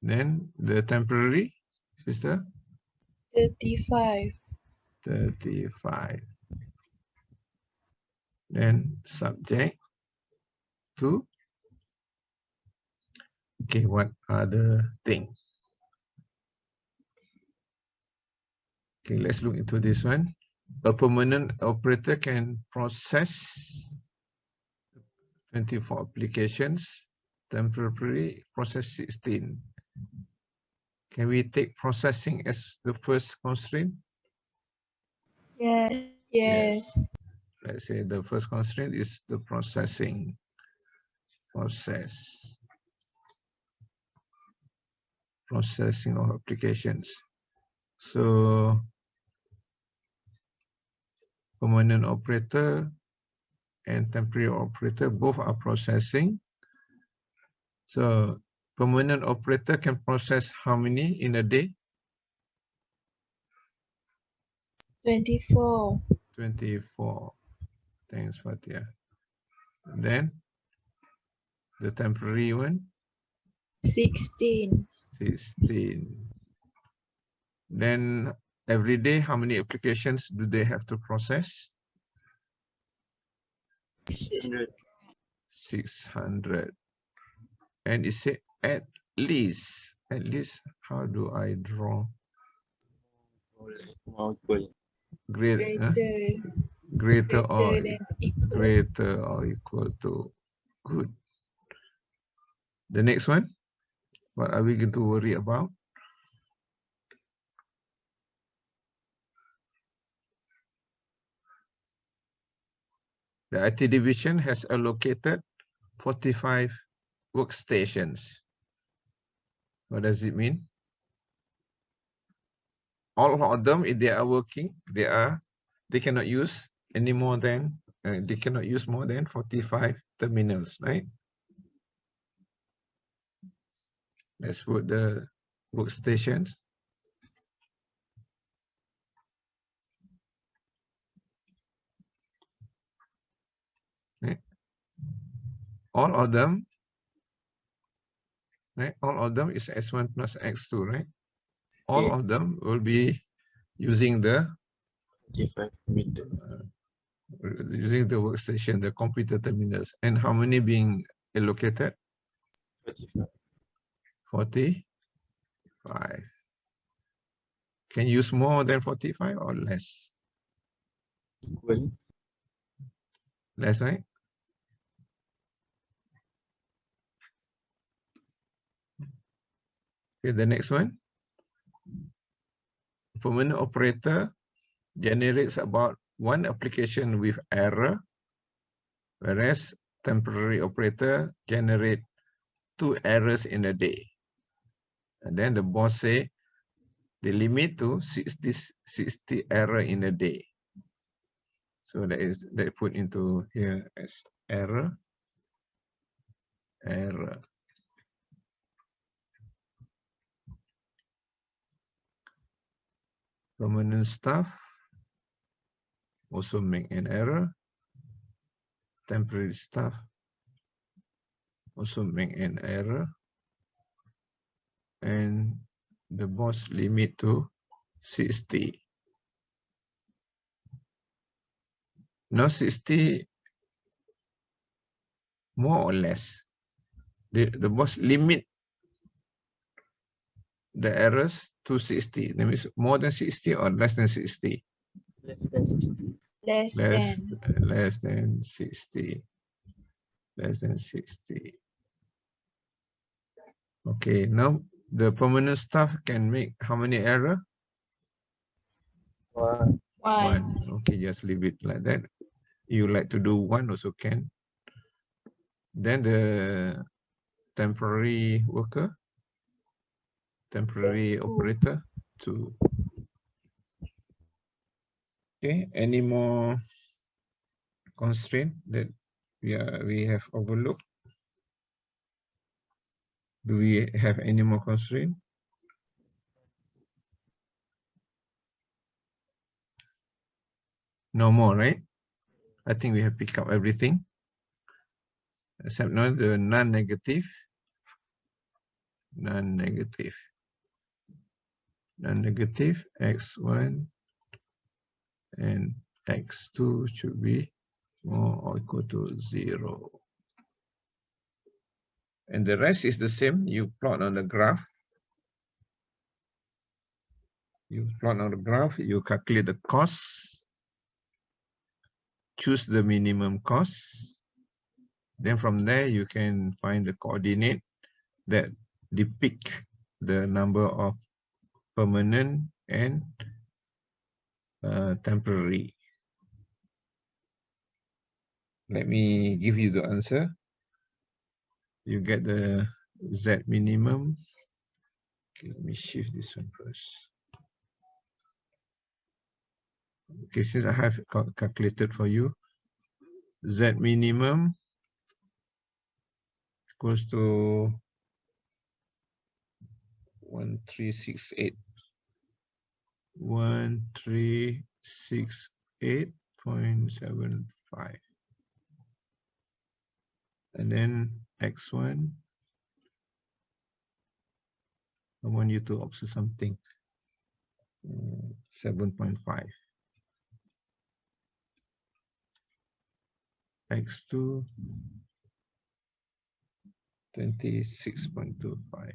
Then the temporary, sister? 35. 35. Then subject to. Okay, what are the things? Okay, let's look into this one. A permanent operator can process 24 applications, temporary process 16. Can we take processing as the first constraint? Yes. Let's say the first constraint is the processing. Processing of applications. So permanent operator and temporary operator both are processing. So permanent operator can process how many in a day? 24. 24. Thanks, Fatia. Then the temporary one? 16. 16. Then every day, how many applications do they have to process? 600. 600. And it said at least. At least, how do I draw? More equal. Greater or than equal. greater or equal to. Good. The next one, what are we going to worry about? The IT division has allocated 45 workstations. What does it mean? All of them, if they are working, they cannot use any more than they cannot use more than 45 terminals, right? Let's put the workstations. Right? All of them, right? All of them is S1 plus X2, right? All Okay. of them will be using the 25 meter. workstation, the computer terminals. And how many being allocated? 45. 45. Can you use more than 45 or less? Equal. Less, right? Okay, the next one. Permanent operator generates about one application with error, whereas temporary operator generate 2 errors in a day. And then the boss say the limit to 60 error in a day. So that put into here as error. Permanent staff also make an error. Temporary staff also make an error. And the boss limit to 60. Now 60 more or less. The boss limit the errors to 60. That means more than 60 or less than 60. Less than 60. Less than. Less than 60. Less than 60. Okay, now the permanent staff can make how many error? 1. 1. Okay, just leave it like that. You like to do 1 also can. Then the temporary worker, temporary operator, 2. Okay, any more constraint that we have overlooked? Do we have any more constraint? No more, right? I think we have picked up everything. Except now the non-negative. Non-negative. Non-negative x1 and x2 should be more or equal to 0. And the rest is the same. You plot on the graph. You plot on the graph, you calculate the cost, choose the minimum cost. Then from there, you can find the coordinate that depict the number of permanent and temporary. Let me give you the answer. You get the Z minimum. Okay, let me shift this one first. Okay, since I have calculated for you, Z minimum equals to 1368. 1368.75. And then x1, I want you to observe something. 7.5. x2, 26.25.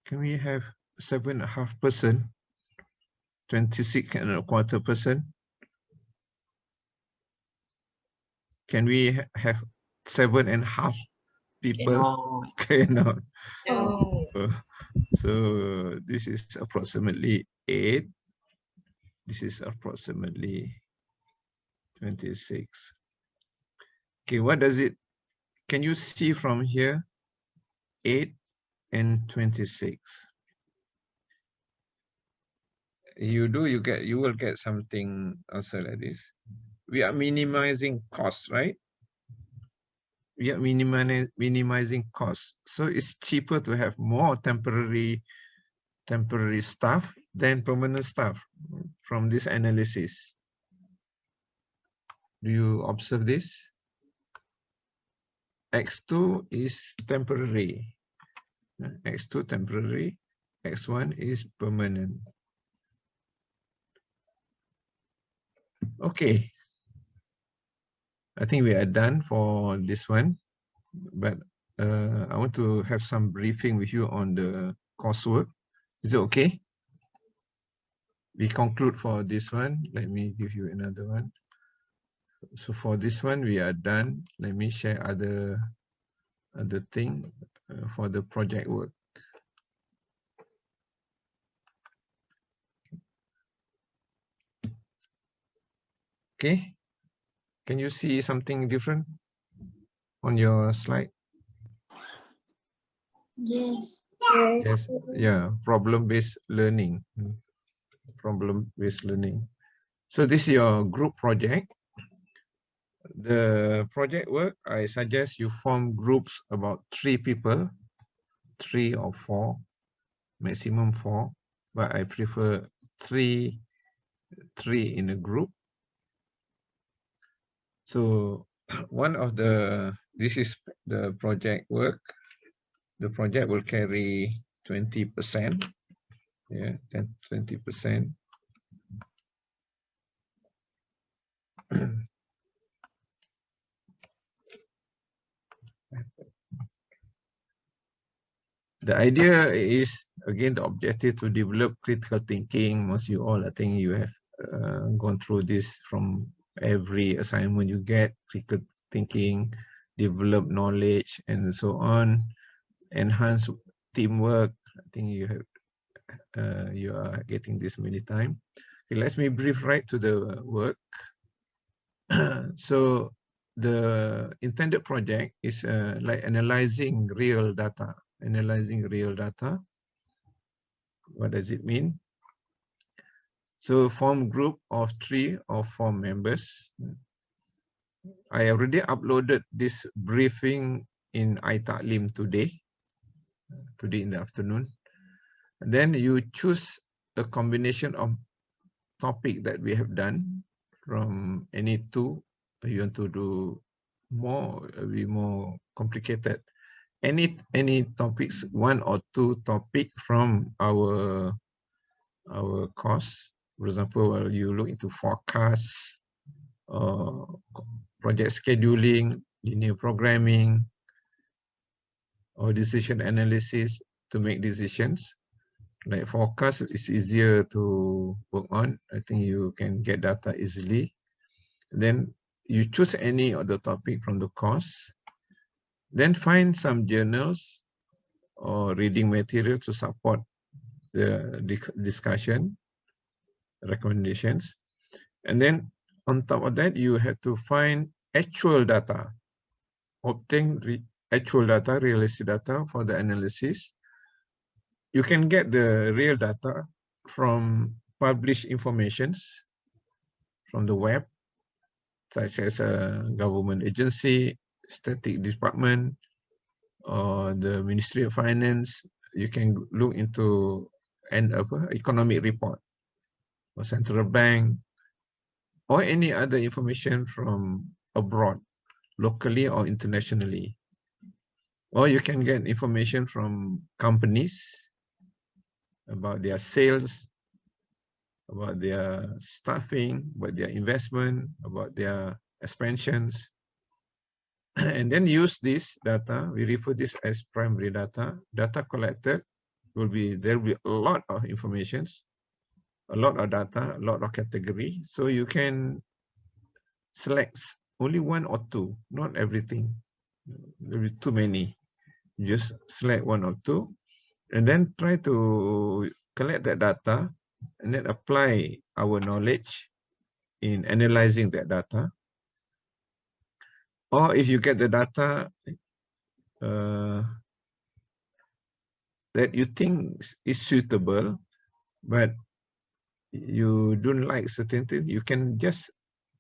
Can we have 7.5%? 26.25%? Can we have 7.5 people? Cannot. Cannot. Oh. So this is approximately 8. This is approximately 26. Okay, what does it, can you see from here? 8 and 26. You will get something also like this. We are minimizing costs, right? We are minimizing costs. So it's cheaper to have more temporary staff than permanent staff from this analysis. Do you observe this? X2 is temporary. X2 temporary. X1 is permanent. Okay. I think we are done for this one, but I want to have some briefing with you on the coursework. Is it okay? We conclude for this one. Let me give you another one. So for this one, we are done. Let me share other thing for the project work. Okay. Can you see something different on your slide? Yes. Yes. Yeah. Problem-based learning. Problem-based learning. So this is your group project. The project work, I suggest you form groups about 3 people, 3 or 4, maximum 4, but I prefer 3 in a group. So this is the project work. The project will carry 20%. Yeah, 20%. The idea is, again, the objective to develop critical thinking. Most you all, I think you have gone through this from every assignment you get, critical thinking, develop knowledge, and so on, enhance teamwork. I think you are getting this many times. Okay, let me brief right to the work. So the intended project is like analyzing real data. What does it mean? So form group of 3 or 4 members. I already uploaded this briefing in iTaklim today in the afternoon. And then you choose a combination of topic that we have done from any 2. You want to do more, be more complicated. Any topics, 1 or 2 topic from our course. For example, you look into forecasts, project scheduling, linear programming, or decision analysis to make decisions. Like forecast is easier to work on. I think you can get data easily. Then you choose any of the topic from the course. Then find some journals or reading material to support the discussion, recommendations. And then on top of that, you have to find actual data, obtain actual data, realistic data for the analysis. You can get the real data from published informations from the web, such as a government agency, static department, or the Ministry of Finance. You can look into an economic report or central bank, or any other information from abroad, locally or internationally. Or you can get information from companies about their sales, about their staffing, about their investment, about their expansions. And then use this data. We refer this as primary data. Data collected there will be a lot of informations, a lot of data, a lot of category. So you can select only 1 or 2, not everything. There will be too many. Just select 1 or 2, and then try to collect that data and then apply our knowledge in analyzing that data. Or if you get the data that you think is suitable, but you don't like certain thing, you can just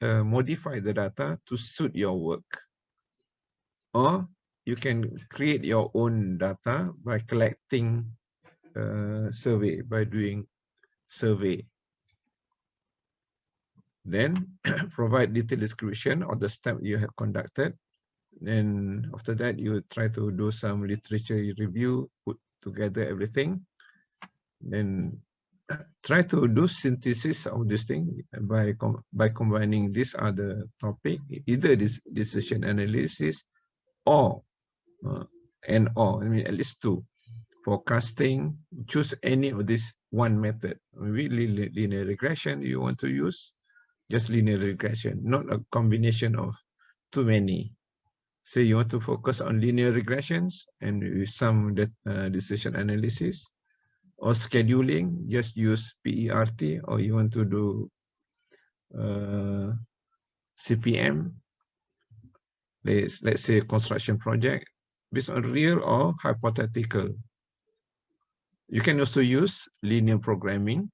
modify the data to suit your work. Or you can create your own data by collecting survey, by doing survey. Then provide detailed description of the step you have conducted. Then after that, you try to do some literature review, put together everything. Then try to do synthesis of this thing by combining this other topic, either this decision analysis or I mean at least 2. Forecasting, choose any of this one method. Maybe linear regression you want to use, just linear regression, not a combination of too many. So you want to focus on linear regressions and with some decision analysis, or scheduling, just use PERT, or you want to do CPM, let's say construction project, based on real or hypothetical. You can also use linear programming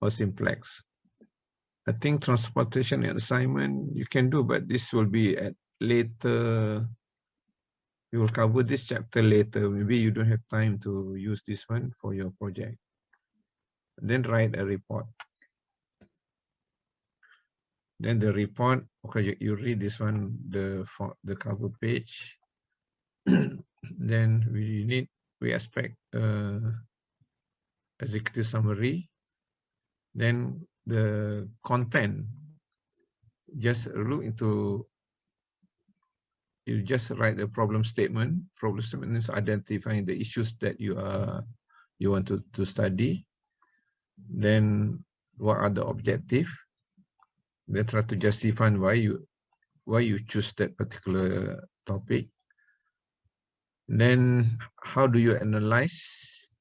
or simplex. I think transportation and assignment you can do, but this will be at later. We will cover this chapter later. Maybe you don't have time to use this one for your project. Then write a report. Then the report, okay, you read this one, the cover page. Then we expect executive summary. Then the content, just look into, you just write a problem statement. Problem statement is identifying the issues that you want to study. Then what are the objective? They try to justify why you choose that particular topic. Then how do you analyze?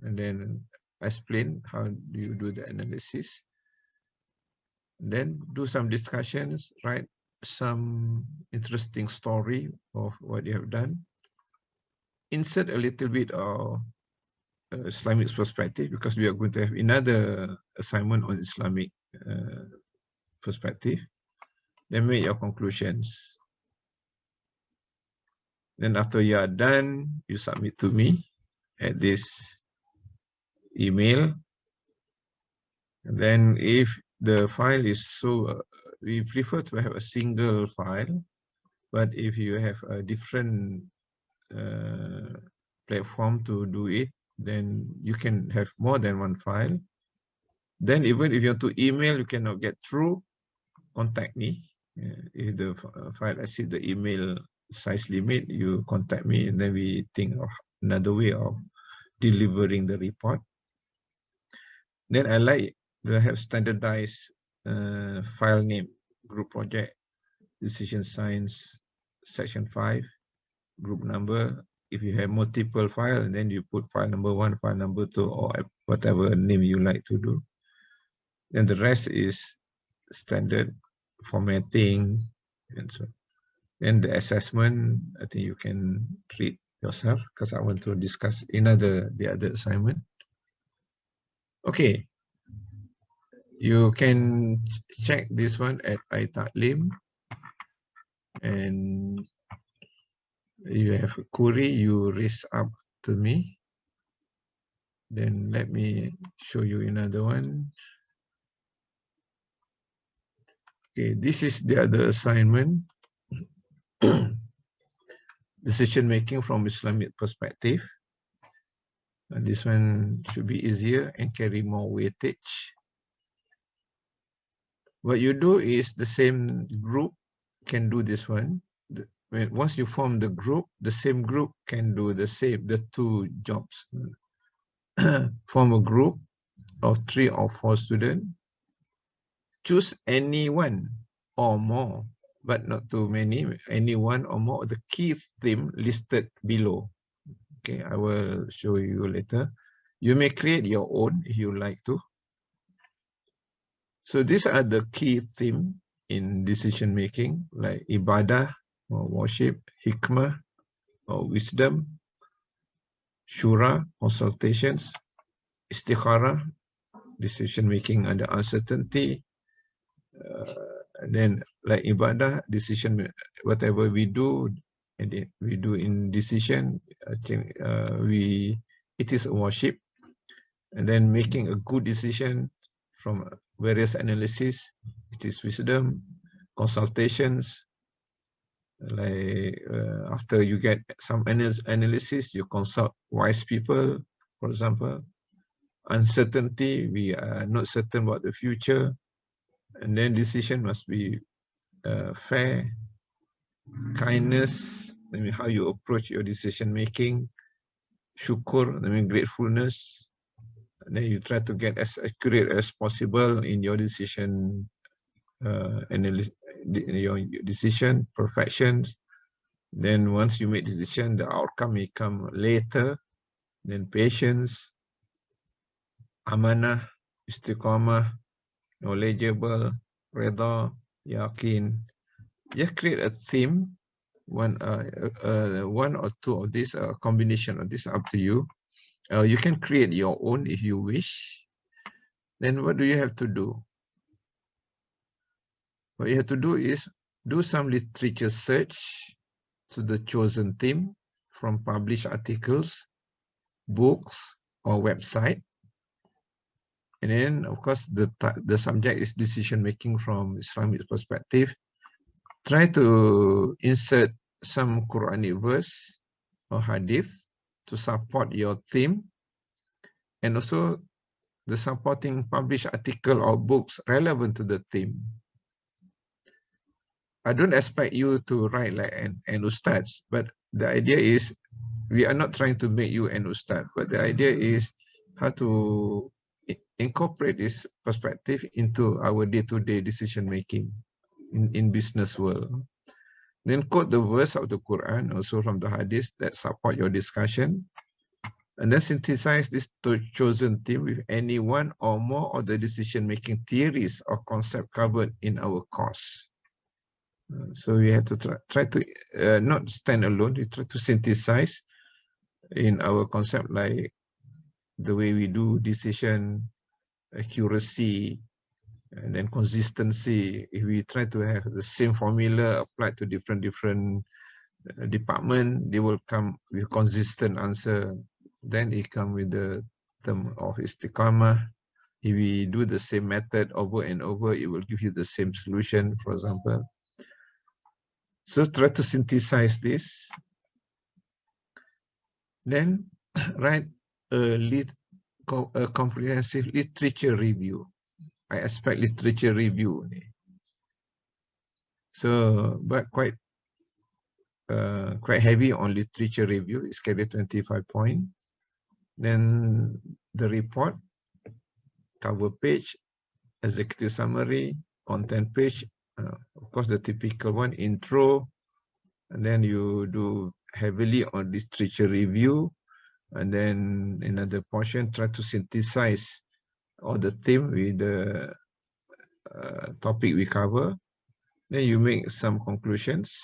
And then explain how do you do the analysis. Then do some discussions, write some interesting story of what you have done. Insert a little bit of Islamic perspective, because we are going to have another assignment on Islamic perspective. Then make your conclusions. Then after you are done, you submit to me at this email. And then if the file is we prefer to have a single file, but if you have a different platform to do it, then you can have more than one file. Then even if you want to email, you cannot get through, contact me. If the file exceeds the email size limit, you contact me, and then we think of another way of delivering the report. Then I like to have standardized file name, group project, decision science, section 5, group number. If you have multiple files, and then you put file number 1, file number 2, or whatever name you like to do. Then the rest is standard formatting and so. And the assessment, I think you can read yourself, because I want to discuss the other assignment. Okay, you can check this one at iTaklim, and you have a query, you raise up to me. Then let me show you another one. Okay, this is the other assignment. Decision making from Islamic perspective. And this one should be easier and carry more weightage. What you do is the same group can do this one. Once you form the group, the same group can do the two jobs. Form a group of 3 or 4 students. Choose any one or more, but not too many, any one or more of the key theme listed below. Okay, I will show you later. You may create your own if you like to. So these are the key themes in decision making, like ibadah or worship, hikmah or wisdom, shura, consultations, istikhara, decision making under uncertainty, and then like ibadah, decision, whatever we do, and we do in decision, I think it is a worship. And then making a good decision from various analysis, it is wisdom. Consultations, like after you get some analysis, you consult wise people, for example. Uncertainty, we are not certain about the future, and then decision must be fair. Kindness, I mean how you approach your decision making. Syukur, I mean gratefulness. And then you try to get as accurate as possible in your decision your decision. Perfections. Then once you make decision, the outcome may come later. Then patience, amanah, istiqamah, knowledgeable, reda, yakin. Just create a theme, one or two of these, combination of this, up to you. You can create your own if you wish. Then what do you have to do? What you have to do is do some literature search to the chosen theme from published articles, books, or website. And then, of course, the subject is decision making from Islamic perspective. Try to insert some Quranic verse or hadith to support your theme, and also the supporting published article or books relevant to the theme. I don't expect you to write like an ustaz, but the idea is we are not trying to make you an ustaz, but the idea is how to incorporate this perspective into our day-to-day decision making in business world. Then quote the verse of the Quran, also from the hadith, that support your discussion. And then synthesize this chosen theme with any one or more of the decision-making theories or concept covered in our course. So we have to try to not stand alone. We try to synthesize in our concept, like the way we do decision, accuracy, and then consistency. If we try to have the same formula applied to different department, they will come with consistent answer. Then it come with the term of istiqamah. If we do the same method over and over, it will give you the same solution, for example. So try to synthesize this. Then write a comprehensive literature review. I expect literature review. So, but quite heavy on literature review. It's carried 25 points. Then the report, cover page, executive summary, content page, of course the typical one, intro, and then you do heavily on literature review, and then another portion try to synthesize all the theme with the topic we cover. Then you make some conclusions.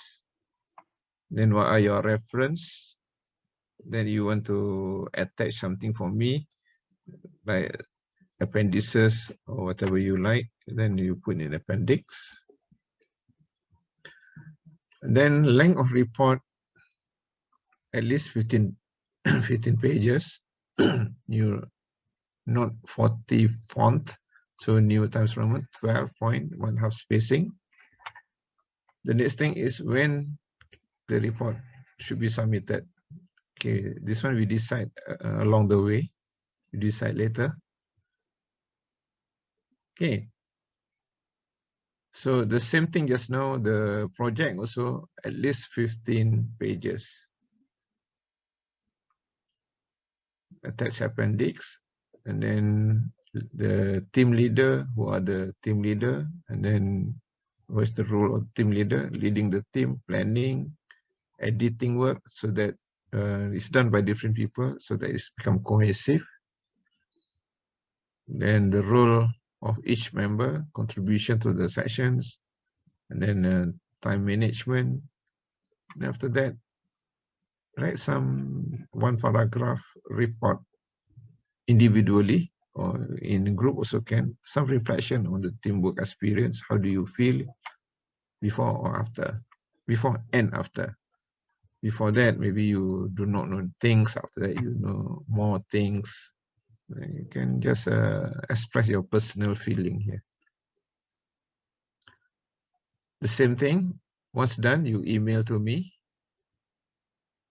Then what are your reference? Then you want to attach something for me, like appendices or whatever you like. Then you put in appendix. And then length of report, at least 15 pages. New, not 40 font. So New Times Roman 12 point, 1/2 spacing. The next thing is when the report should be submitted. Okay, this one we decide along the way. We decide later. Okay. So the same thing just now, the project also at least 15 pages. Attach appendix, and then the team leader, who are the team leader, and then what's the role of team leader, leading the team, planning, editing work, so that it's done by different people, so that it's become cohesive. Then the role of each member, contribution to the sessions, and then time management. And after that, write some one paragraph report individually or in group also can. Some reflection on the teamwork experience. How do you feel before or after? Before and after. Before that, maybe you do not know things. After that, you know more things. You can just express your personal feeling here. The same thing, once done, you email to me,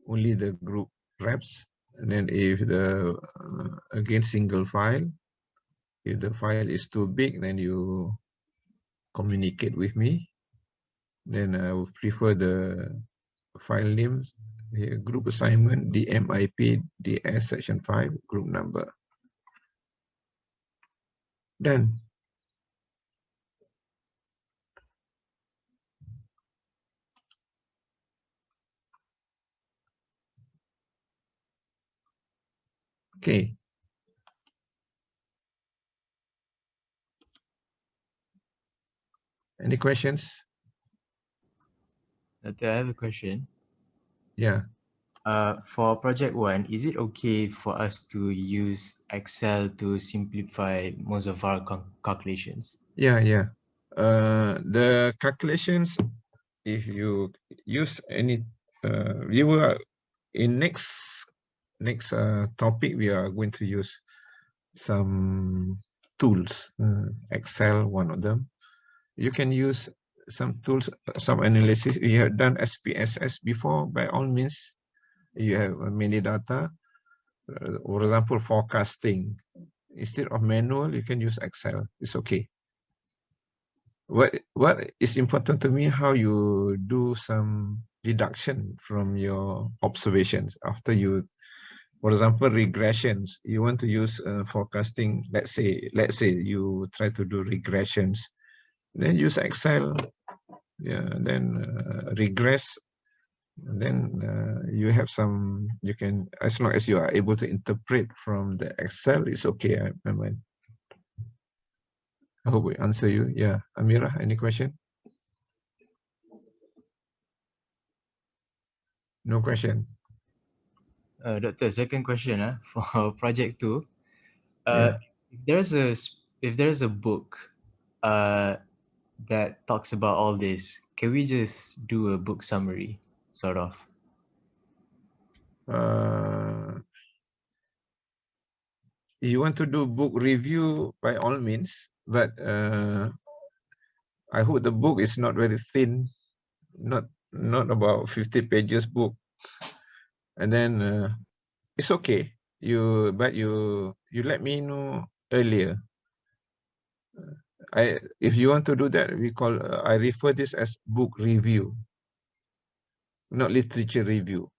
only the group reps. And then if the, again, single file, if the file is too big, then you communicate with me. Then I would prefer the file names, the group assignment, DMIP, DS section 5, group number. Done. Okay. Any questions? Doctor, I have a question. Yeah. For project 1, is it okay for us to use Excel to simplify most of our calculations? Yeah. The calculations, if you use any, we will in next topic, we are going to use some tools. Excel, one of them. You can use some tools, some analysis. You have done SPSS before, by all means. You have many data. For example, forecasting. Instead of manual, you can use Excel. It's okay. What is important to me, how you do some deduction from your observations after you, for example, regressions. You want to use forecasting. Let's say you try to do regressions, then use Excel. Yeah, then regress. And then you have some. You can, as long as you are able to interpret from the Excel, it's okay. I hope we answer you. Yeah, Amira, any question? No question. Doctor, second question for project 2. Yeah. If there's a book that talks about all this, can we just do a book summary, sort of? You want to do book review, by all means, but I hope the book is not very thin, not about 50 pages book. And then it's okay. But you let me know earlier. If you want to do that, I refer this as book review, not literature review.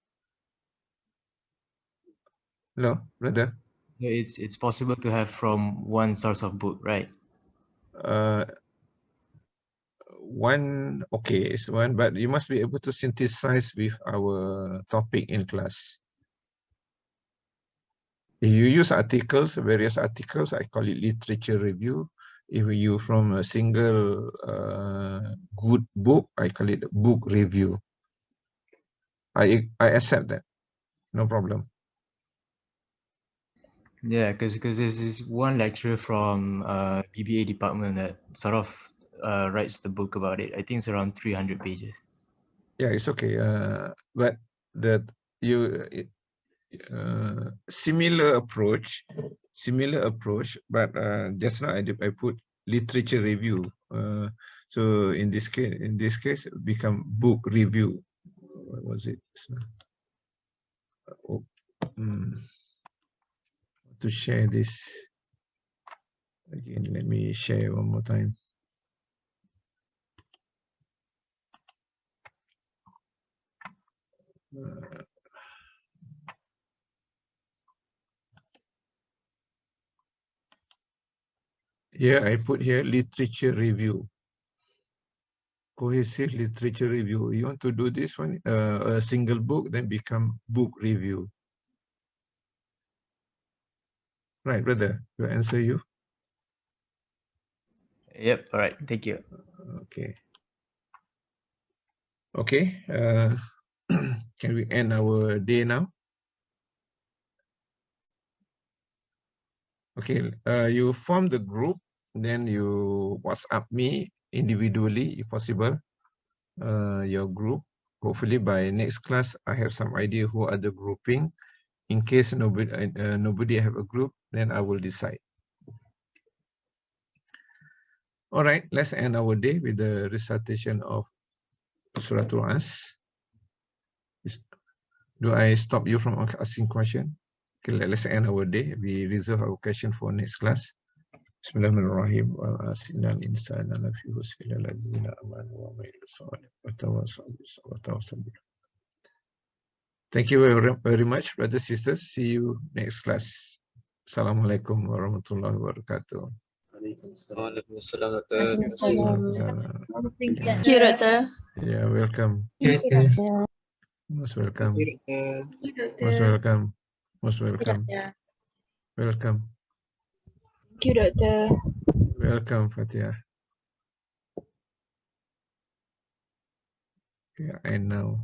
No, brother. So it's possible to have from one source of book, right? One, okay, is one, but you must be able to synthesize with our topic in class. If you use articles, various articles, I call it literature review. If you from a single good book, I call it book review. I accept that, no problem. Yeah, because there's this one lecturer from BBA department that sort of writes the book about it. I think it's around 300 pages. Yeah, it's okay. But that you similar approach, but just now I put literature review. So in this case, become book review. What was it? Oh, to share this again. Let me share one more time. Here I put here literature review. Cohesive literature review. You want to do this one, a single book, then become book review. Right, brother, to answer you. Yep, all right, thank you. Okay. Okay, can we end our day now? Okay, you form the group, then you WhatsApp me individually if possible, your group. Hopefully by next class, I have some idea who are the grouping. In case nobody have a group, then I will decide. All right, let's end our day with the recitation of Suratul As. Do I stop you from asking question? Okay, let's end our day. We reserve our question for next class. Bismillahirrahmanirrahim. Thank you very much, brothers and sisters. See you next class. Assalamualaikum warahmatullahi wabarakatuh. Waalaikumsalam, Doctor. Waalaikumsalam. Thank you, Doctor. Yeah, welcome. Thank you, Doctor. Most welcome. Thank you, Doctor. Most welcome. Most welcome. Yeah. Welcome. Thank you, Doctor. Welcome, Fatia. Okay, and now